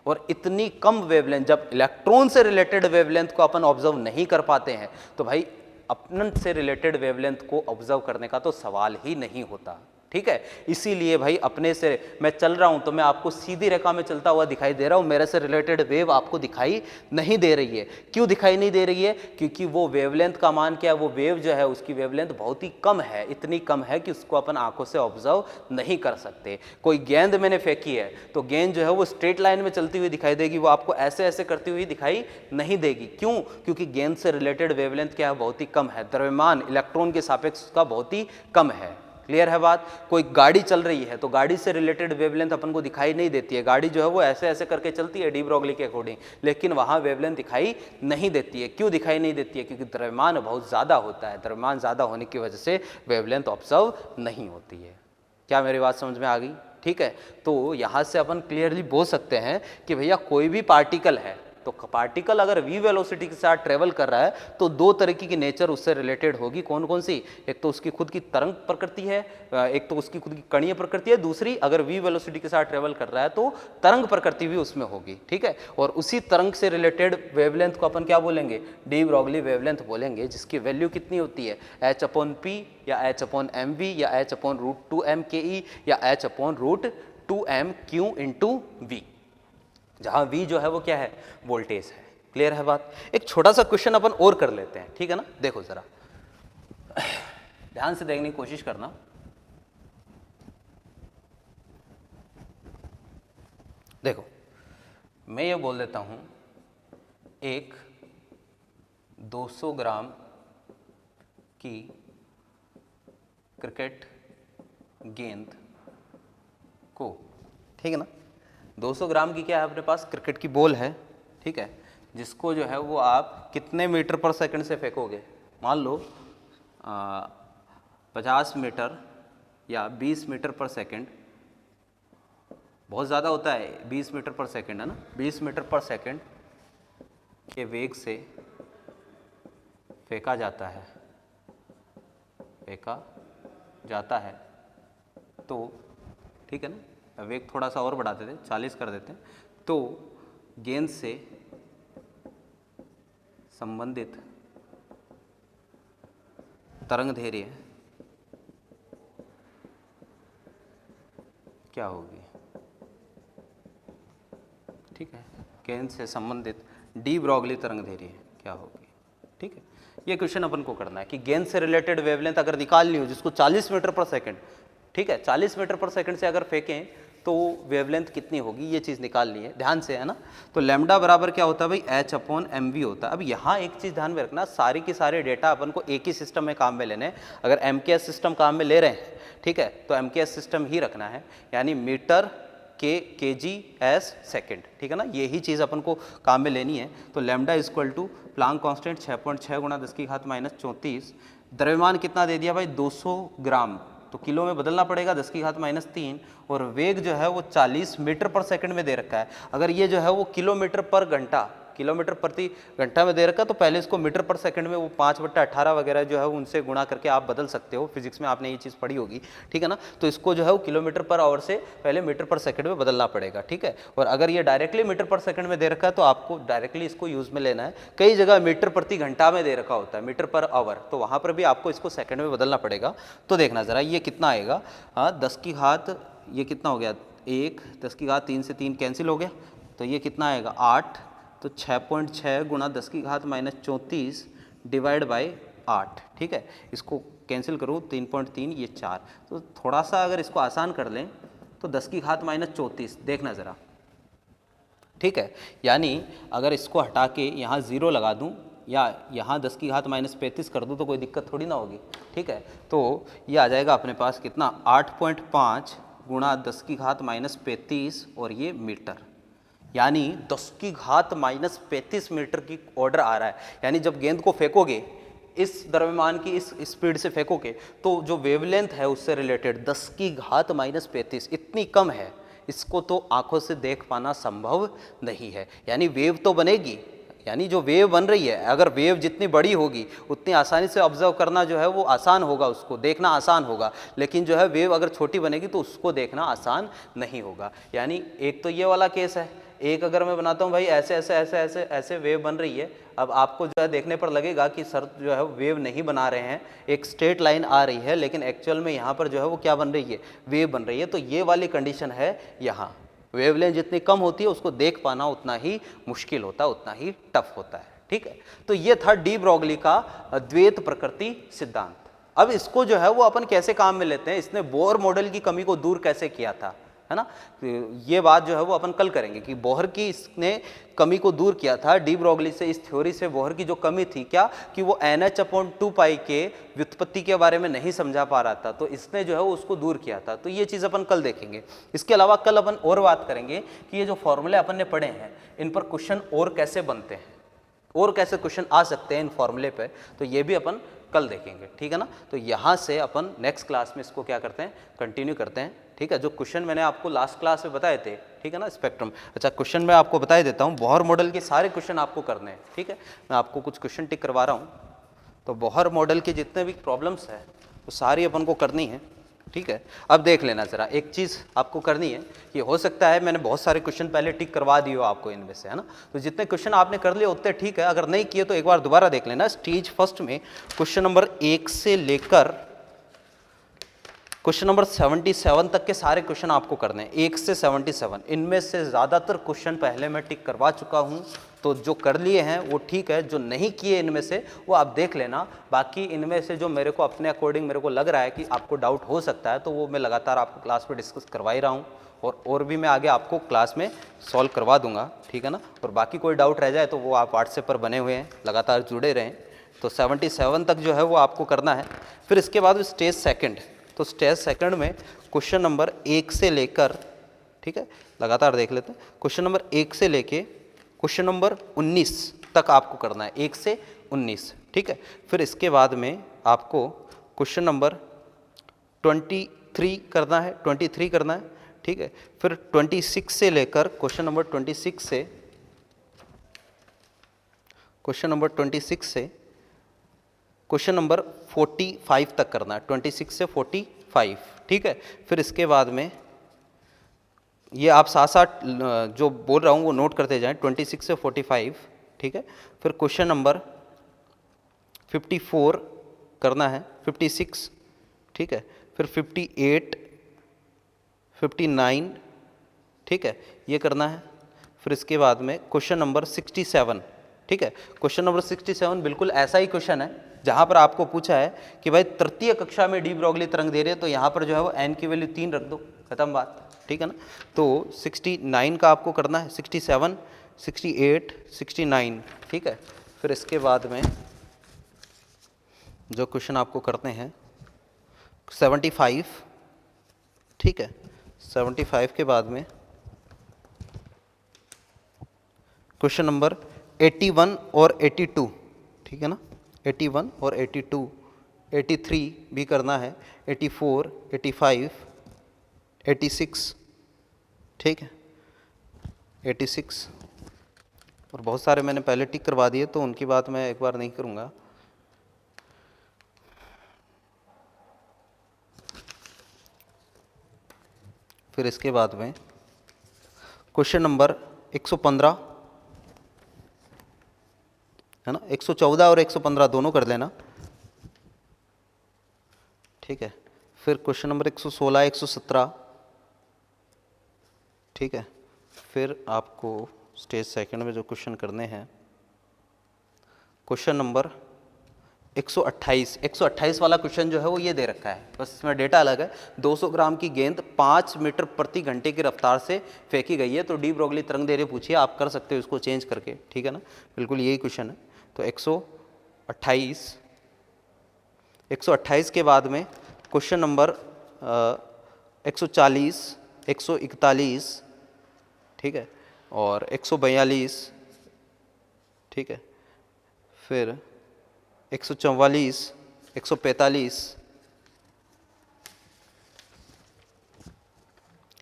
और इतनी कम वेवलेंथ, जब इलेक्ट्रॉन से रिलेटेड वेवलेंथ को अपन ऑब्जर्व नहीं कर पाते हैं तो भाई अपन से रिलेटेड वेवलेंथ को ऑब्जर्व करने का तो सवाल ही नहीं होता। ठीक है, इसीलिए भाई अपने से मैं चल रहा हूं तो मैं आपको सीधी रेखा में चलता हुआ दिखाई दे रहा हूं, मेरे से रिलेटेड वेव आपको दिखाई नहीं दे रही है। क्यों दिखाई नहीं दे रही है? क्योंकि वो वेवलेंथ का मान क्या है, वो वेव जो है उसकी वेवलेंथ बहुत ही कम है, इतनी कम है कि उसको अपन आंखों से ऑब्जर्व नहीं कर सकते। कोई गेंद मैंने फेंकी है तो गेंद जो है वो स्ट्रेट लाइन में चलती हुई दिखाई देगी, वो आपको ऐसे ऐसे करती हुई दिखाई नहीं देगी। क्यों? क्योंकि गेंद से रिलेटेड वेवलेंथ क्या है, बहुत ही कम है। द्रव्यमान इलेक्ट्रॉन के सापेक्ष उसका बहुत ही कम है। क्लियर है बात? कोई गाड़ी चल रही है तो गाड़ी से रिलेटेड वेवलेंथ अपन को दिखाई नहीं देती है। गाड़ी जो है वो ऐसे ऐसे करके चलती है डी ब्रोगली के अकॉर्डिंग, लेकिन वहाँ वेवलेंथ दिखाई नहीं देती है। क्यों दिखाई नहीं देती है? क्योंकि द्रव्यमान बहुत ज़्यादा होता है। द्रव्यमान ज़्यादा होने की वजह से वेवलेंथ ऑब्जर्व नहीं होती है। क्या मेरी बात समझ में आ गई? ठीक है, तो यहाँ से अपन क्लियरली बोल सकते हैं कि भैया कोई भी पार्टिकल है तो पार्टिकल अगर v वेलोसिटी के साथ ट्रेवल कर रहा है तो दो तरीके की नेचर उससे रिलेटेड होगी। कौन कौन सी? एक तो उसकी खुद की तरंग प्रकृति है, एक तो उसकी खुद की कणीय प्रकृति है, दूसरी अगर v वेलोसिटी के साथ ट्रेवल कर रहा है तो तरंग प्रकृति भी उसमें होगी। ठीक है, और उसी तरंग से रिलेटेड वेवलेंथ को अपन क्या बोलेंगे, डी ब्रोगली वेवलेंथ बोलेंगे, जिसकी वैल्यू कितनी होती है, h/p या h/mv या h/√2m/ke या h/√2m/q × v, जहां v जो है वो क्या है, वोल्टेज है। क्लियर है बात? एक छोटा सा क्वेश्चन अपन और कर लेते हैं। ठीक है ना, देखो जरा ध्यान से देखने की कोशिश करना। देखो मैं ये बोल देता हूं, एक 200 ग्राम की क्रिकेट गेंद को, ठीक है ना, 200 ग्राम की क्या है अपने पास, क्रिकेट की बॉल है। ठीक है, जिसको जो है वो आप कितने मीटर पर सेकंड से फेंकोगे, मान लो 50 मीटर या 20 मीटर पर सेकंड, बहुत ज़्यादा होता है 20 मीटर पर सेकंड, है ना, 20 मीटर पर सेकंड के वेग से फेंका जाता है, फेंका जाता है। तो ठीक है ना, वेग थोड़ा सा और बढ़ा देते हैं, 40 कर देते हैं। तो गेंद से संबंधित तरंग दैर्घ्य क्या होगी? ठीक है, गेंद से संबंधित डी ब्रोगली तरंग दैर्घ्य क्या होगी? ठीक है, ये क्वेश्चन अपन को करना है कि गेंद से रिलेटेड वेवलेंथ अगर निकालनी हो जिसको 40 मीटर पर सेकंड, ठीक है, 40 मीटर पर सेकंड से अगर फेंकें तो वेवलेंथ कितनी होगी, ये चीज़ निकालनी है ध्यान से, है ना। तो लैम्डा बराबर क्या होता है भाई, h/mv होता है। अब यहाँ एक चीज़ ध्यान में रखना, सारी की सारे डेटा अपन को एक ही सिस्टम में काम में लेने हैं। अगर MKS सिस्टम काम में ले रहे हैं, ठीक है, तो MKS सिस्टम ही रखना है, यानी मीटर के जी एस सेकेंड, ठीक है ना, यही चीज़ अपन को काम में लेनी है। तो lambda equal to Planck constant 6.6 गुणा 10 की घात -34, द्रव्यमान कितना दे दिया भाई 200 ग्राम, तो किलो में बदलना पड़ेगा 10 की घात -3, और वेग जो है वो 40 मीटर पर सेकंड में दे रखा है। अगर ये जो है वो किलोमीटर पर घंटा, किलोमीटर प्रति घंटा में दे रखा है, तो पहले इसको मीटर पर सेकंड में वो 5/18 वगैरह जो है उनसे गुणा करके आप बदल सकते हो, फिजिक्स में आपने ये चीज़ पढ़ी होगी, ठीक है ना। तो इसको जो है वो किलोमीटर पर आवर से पहले मीटर पर सेकंड में बदलना पड़ेगा, ठीक है। और अगर ये डायरेक्टली मीटर पर सेकंड में दे रखा है तो आपको डायरेक्टली इसको यूज़ में लेना है। कई जगह मीटर प्रति घंटा में दे रखा होता है, मीटर पर आवर, तो वहाँ पर भी आपको इसको सेकंड में बदलना पड़ेगा। तो देखना ज़रा ये कितना आएगा, हाँ 10 की घात, ये कितना हो गया 1, 10 की घात 3 से 3 कैंसिल हो गया, तो ये कितना आएगा 8, तो 6.6 गुणा 10 की घात -34 डिवाइड बाई 8, ठीक है। इसको कैंसिल करूँ 3.3, ये 4, तो थोड़ा सा अगर इसको आसान कर लें तो 10 की घात -34, देखना ज़रा, ठीक है। यानी अगर इसको हटा के यहाँ 0 लगा दूँ या यहाँ 10 की घात -35 कर दूँ तो कोई दिक्कत थोड़ी ना होगी, ठीक है। तो ये आ जाएगा अपने पास कितना 8.5 गुणा 10 की घात -35 और ये मीटर, यानी 10 की घात -35 मीटर की ऑर्डर आ रहा है। यानी जब गेंद को फेंकोगे इस द्रव्यमान की इस स्पीड से फेंकोगे तो जो वेवलेंथ है उससे रिलेटेड 10 की घात -35 इतनी कम है, इसको तो आंखों से देख पाना संभव नहीं है। यानी वेव तो बनेगी, यानी जो वेव बन रही है, अगर वेव जितनी बड़ी होगी उतनी आसानी से ऑब्जर्व करना जो है वो आसान होगा, उसको देखना आसान होगा, लेकिन जो है वेव अगर छोटी बनेगी तो उसको देखना आसान नहीं होगा। यानी एक तो ये वाला केस है, एक अगर मैं बनाता हूँ भाई ऐसे ऐसे ऐसे ऐसे ऐसे वेव बन रही है, अब आपको जो है देखने पर लगेगा कि सर जो है वेव नहीं बना रहे हैं, एक स्ट्रेट लाइन आ रही है, लेकिन एक्चुअल में यहाँ पर जो है वो क्या बन रही है, वेव बन रही है। तो ये वाली कंडीशन है, यहाँ वेवलेंथ जितनी कम होती है उसको देख पाना उतना ही मुश्किल होता है, उतना ही टफ होता है, ठीक है। तो ये था डी ब्रोगली का द्वैत प्रकृति सिद्धांत। अब इसको जो है वो अपन कैसे काम में लेते हैं, इसने बोहर मॉडल की कमी को दूर कैसे किया था, है ना। ये बात जो है वो अपन कल करेंगे कि बोहर की इसने कमी को दूर किया था डी ब्रोगली से। इस थ्योरी से बोहर की जो कमी थी क्या कि वो NH/2π के व्युत्पत्ति के बारे में नहीं समझा पा रहा था, तो इसने जो है वो उसको दूर किया था। तो ये चीज़ अपन कल देखेंगे। इसके अलावा कल अपन और बात करेंगे कि ये जो फॉर्मूले अपन ने पढ़े हैं इन पर क्वेश्चन और कैसे बनते हैं, और कैसे क्वेश्चन आ सकते हैं इन फॉर्मूले पे, तो ये भी अपन कल देखेंगे, ठीक है ना। तो यहाँ से अपन नेक्स्ट क्लास में इसको क्या करते हैं, कंटिन्यू करते हैं, ठीक है। जो क्वेश्चन मैंने आपको लास्ट क्लास में बताए थे, ठीक है ना, स्पेक्ट्रम, अच्छा क्वेश्चन मैं आपको बता देता हूँ। बोहर मॉडल के सारे क्वेश्चन आपको करने हैं, ठीक है। मैं आपको कुछ क्वेश्चन टिक करवा रहा हूँ। तो बोहर मॉडल के जितने भी प्रॉब्लम्स हैं वो सारी अपन को करनी है, ठीक है। अब देख लेना ज़रा, एक चीज़ आपको करनी है, ये हो सकता है मैंने बहुत सारे क्वेश्चन पहले टिक करवा दिए हो आपको इनमें से, है ना। तो जितने क्वेश्चन आपने कर लिए उतने ठीक है, अगर नहीं किए तो एक बार दोबारा देख लेना। स्टेज फर्स्ट में क्वेश्चन नंबर 1 से लेकर क्वेश्चन नंबर 77 तक के सारे क्वेश्चन आपको करने हैं, 1 से 77। इनमें से ज़्यादातर क्वेश्चन पहले मैं टिक करवा चुका हूँ, तो जो कर लिए हैं वो ठीक है, जो नहीं किए इनमें से वो आप देख लेना। बाकी इनमें से जो मेरे को अपने अकॉर्डिंग मेरे को लग रहा है कि आपको डाउट हो सकता है, तो वो मैं लगातार आपको क्लास में डिस्कस करवा ही रहा हूँ, और भी मैं आगे आपको क्लास में सॉल्व करवा दूंगा, ठीक है ना। और बाकी कोई डाउट रह जाए तो वो आप व्हाट्सएप पर बने हुए हैं, लगातार जुड़े रहें। तो 77 तक जो है वो आपको करना है। फिर इसके बाद स्टेज सेकंड, तो स्टेज सेकंड में क्वेश्चन नंबर 1 से लेकर, ठीक है, लगातार देख लेते हैं, क्वेश्चन नंबर 1 से लेके क्वेश्चन नंबर 19 तक आपको करना है, 1 से 19, ठीक है। फिर इसके बाद में आपको क्वेश्चन नंबर 23 करना है, 23 करना है, ठीक है। फिर 26 से लेकर क्वेश्चन नंबर 26 से क्वेश्चन नंबर 26 से क्वेश्चन नंबर 45 तक करना है, 26 से 45, ठीक है। फिर इसके बाद में ये आप साथ साथ जो बोल रहा हूँ वो नोट करते जाएं, 26 से 45, ठीक है। फिर क्वेश्चन नंबर 54 करना है, 56, ठीक है। फिर 58, 59, ठीक है, ये करना है। फिर इसके बाद में क्वेश्चन नंबर 67, ठीक है। क्वेश्चन नंबर 67 बिल्कुल ऐसा ही क्वेश्चन है जहाँ पर आपको पूछा है कि भाई तृतीय कक्षा में डी ब्रोगली तरंग दे रहे हैं, तो यहाँ पर जो है वो n की वैल्यू 3 रख दो, खत्म बात, ठीक है ना। तो 69 का आपको करना है, 67, 68, 69, ठीक है। फिर इसके बाद में जो क्वेश्चन आपको करते हैं 75, ठीक है, 75 के बाद में क्वेश्चन नंबर 81 और 82, ठीक है ना, 81 और 82, 83 भी करना है, 84, 85, 86, ठीक है, 86 और बहुत सारे मैंने पहले टिक करवा दिए तो उनकी बात मैं एक बार नहीं करूँगा। फिर इसके बाद में क्वेश्चन नंबर 115 है ना, 114 और 115 दोनों कर लेना, ठीक है। फिर क्वेश्चन नंबर 116, 117, ठीक है। फिर आपको स्टेज सेकंड में जो क्वेश्चन करने हैं, क्वेश्चन नंबर 128 वाला क्वेश्चन जो है वो ये दे रखा है, बस इसमें डेटा अलग है। 200 ग्राम की गेंद 5 मीटर प्रति घंटे की रफ्तार से फेंकी गई है, तो डी ब्रोगली तरंग दे रहे पूछिए, आप कर सकते हो इसको चेंज करके, ठीक है ना, बिल्कुल यही क्वेश्चन है। तो 128 के बाद में क्वेश्चन नंबर 140, 141, ठीक है, और 142, ठीक है। फिर 144, 145,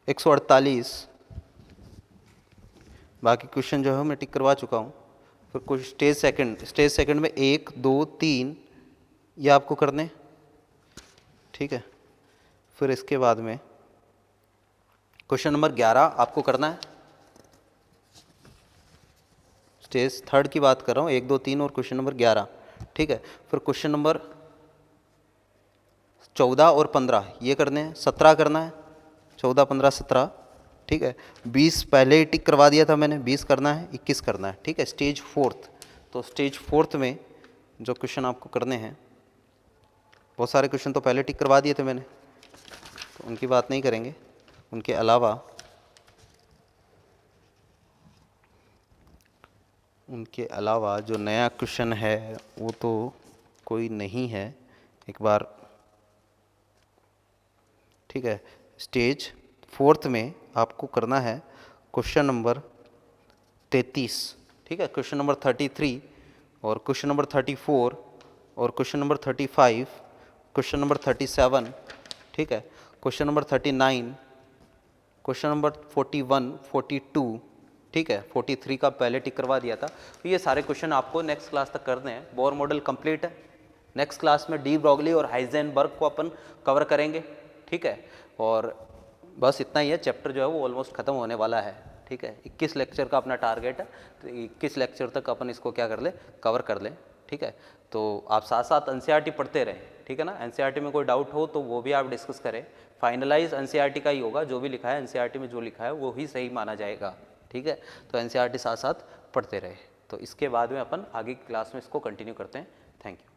148, बाकी क्वेश्चन जो है मैं टिक करवा चुका हूँ। फिर कुछ स्टेज सेकंड में 1, 2, 3 ये आपको करने, ठीक है। फिर इसके बाद में क्वेश्चन नंबर 11 आपको करना है, स्टेज थर्ड की बात कर रहा हूँ, 1, 2, 3 और क्वेश्चन नंबर 11, ठीक है। फिर क्वेश्चन नंबर 14 और 15 ये करने हैं, 17 करना है, 14, 15, 17, ठीक है। 20 पहले ही टिक करवा दिया था मैंने, 20 करना है, 21 करना है, ठीक है। स्टेज फोर्थ, तो स्टेज फोर्थ में जो क्वेश्चन आपको करने हैं, बहुत सारे क्वेश्चन तो पहले टिक करवा दिए थे मैंने, तो उनकी बात नहीं करेंगे। उनके अलावा जो नया क्वेश्चन है वो तो कोई नहीं है, एक बार, ठीक है। स्टेज फोर्थ में आपको करना है क्वेश्चन नंबर 33, ठीक है, क्वेश्चन नंबर 33 और क्वेश्चन नंबर 34 और क्वेश्चन नंबर 35, क्वेश्चन नंबर 37, ठीक है, क्वेश्चन नंबर 39, क्वेश्चन नंबर 41, 42, ठीक है, 43 का पहले टिक करवा दिया था। तो ये सारे क्वेश्चन आपको नेक्स्ट क्लास तक करने हैं। बोर मॉडल कंप्लीट है, नेक्स्ट क्लास में डी ब्रोगली और हाइजेनबर्ग को अपन कवर करेंगे, ठीक है। और बस इतना ही है, चैप्टर जो है वो ऑलमोस्ट ख़त्म होने वाला है, ठीक है। 21 लेक्चर का अपना टारगेट है, तो 21 लेक्चर तक अपन इसको क्या कर ले, कवर कर लें, ठीक है। तो आप साथ साथ एनसीईआरटी पढ़ते रहें, ठीक है ना। एनसीईआरटी में कोई डाउट हो तो वो भी आप डिस्कस करें, फाइनलाइज एनसीईआरटी का ही होगा, जो भी लिखा है एनसीईआरटी में जो लिखा है वो ही सही माना जाएगा, ठीक है। तो एनसीईआरटी साथ साथ पढ़ते रहे, तो इसके बाद में अपन आगे की क्लास में इसको कंटिन्यू करते हैं। Thank you.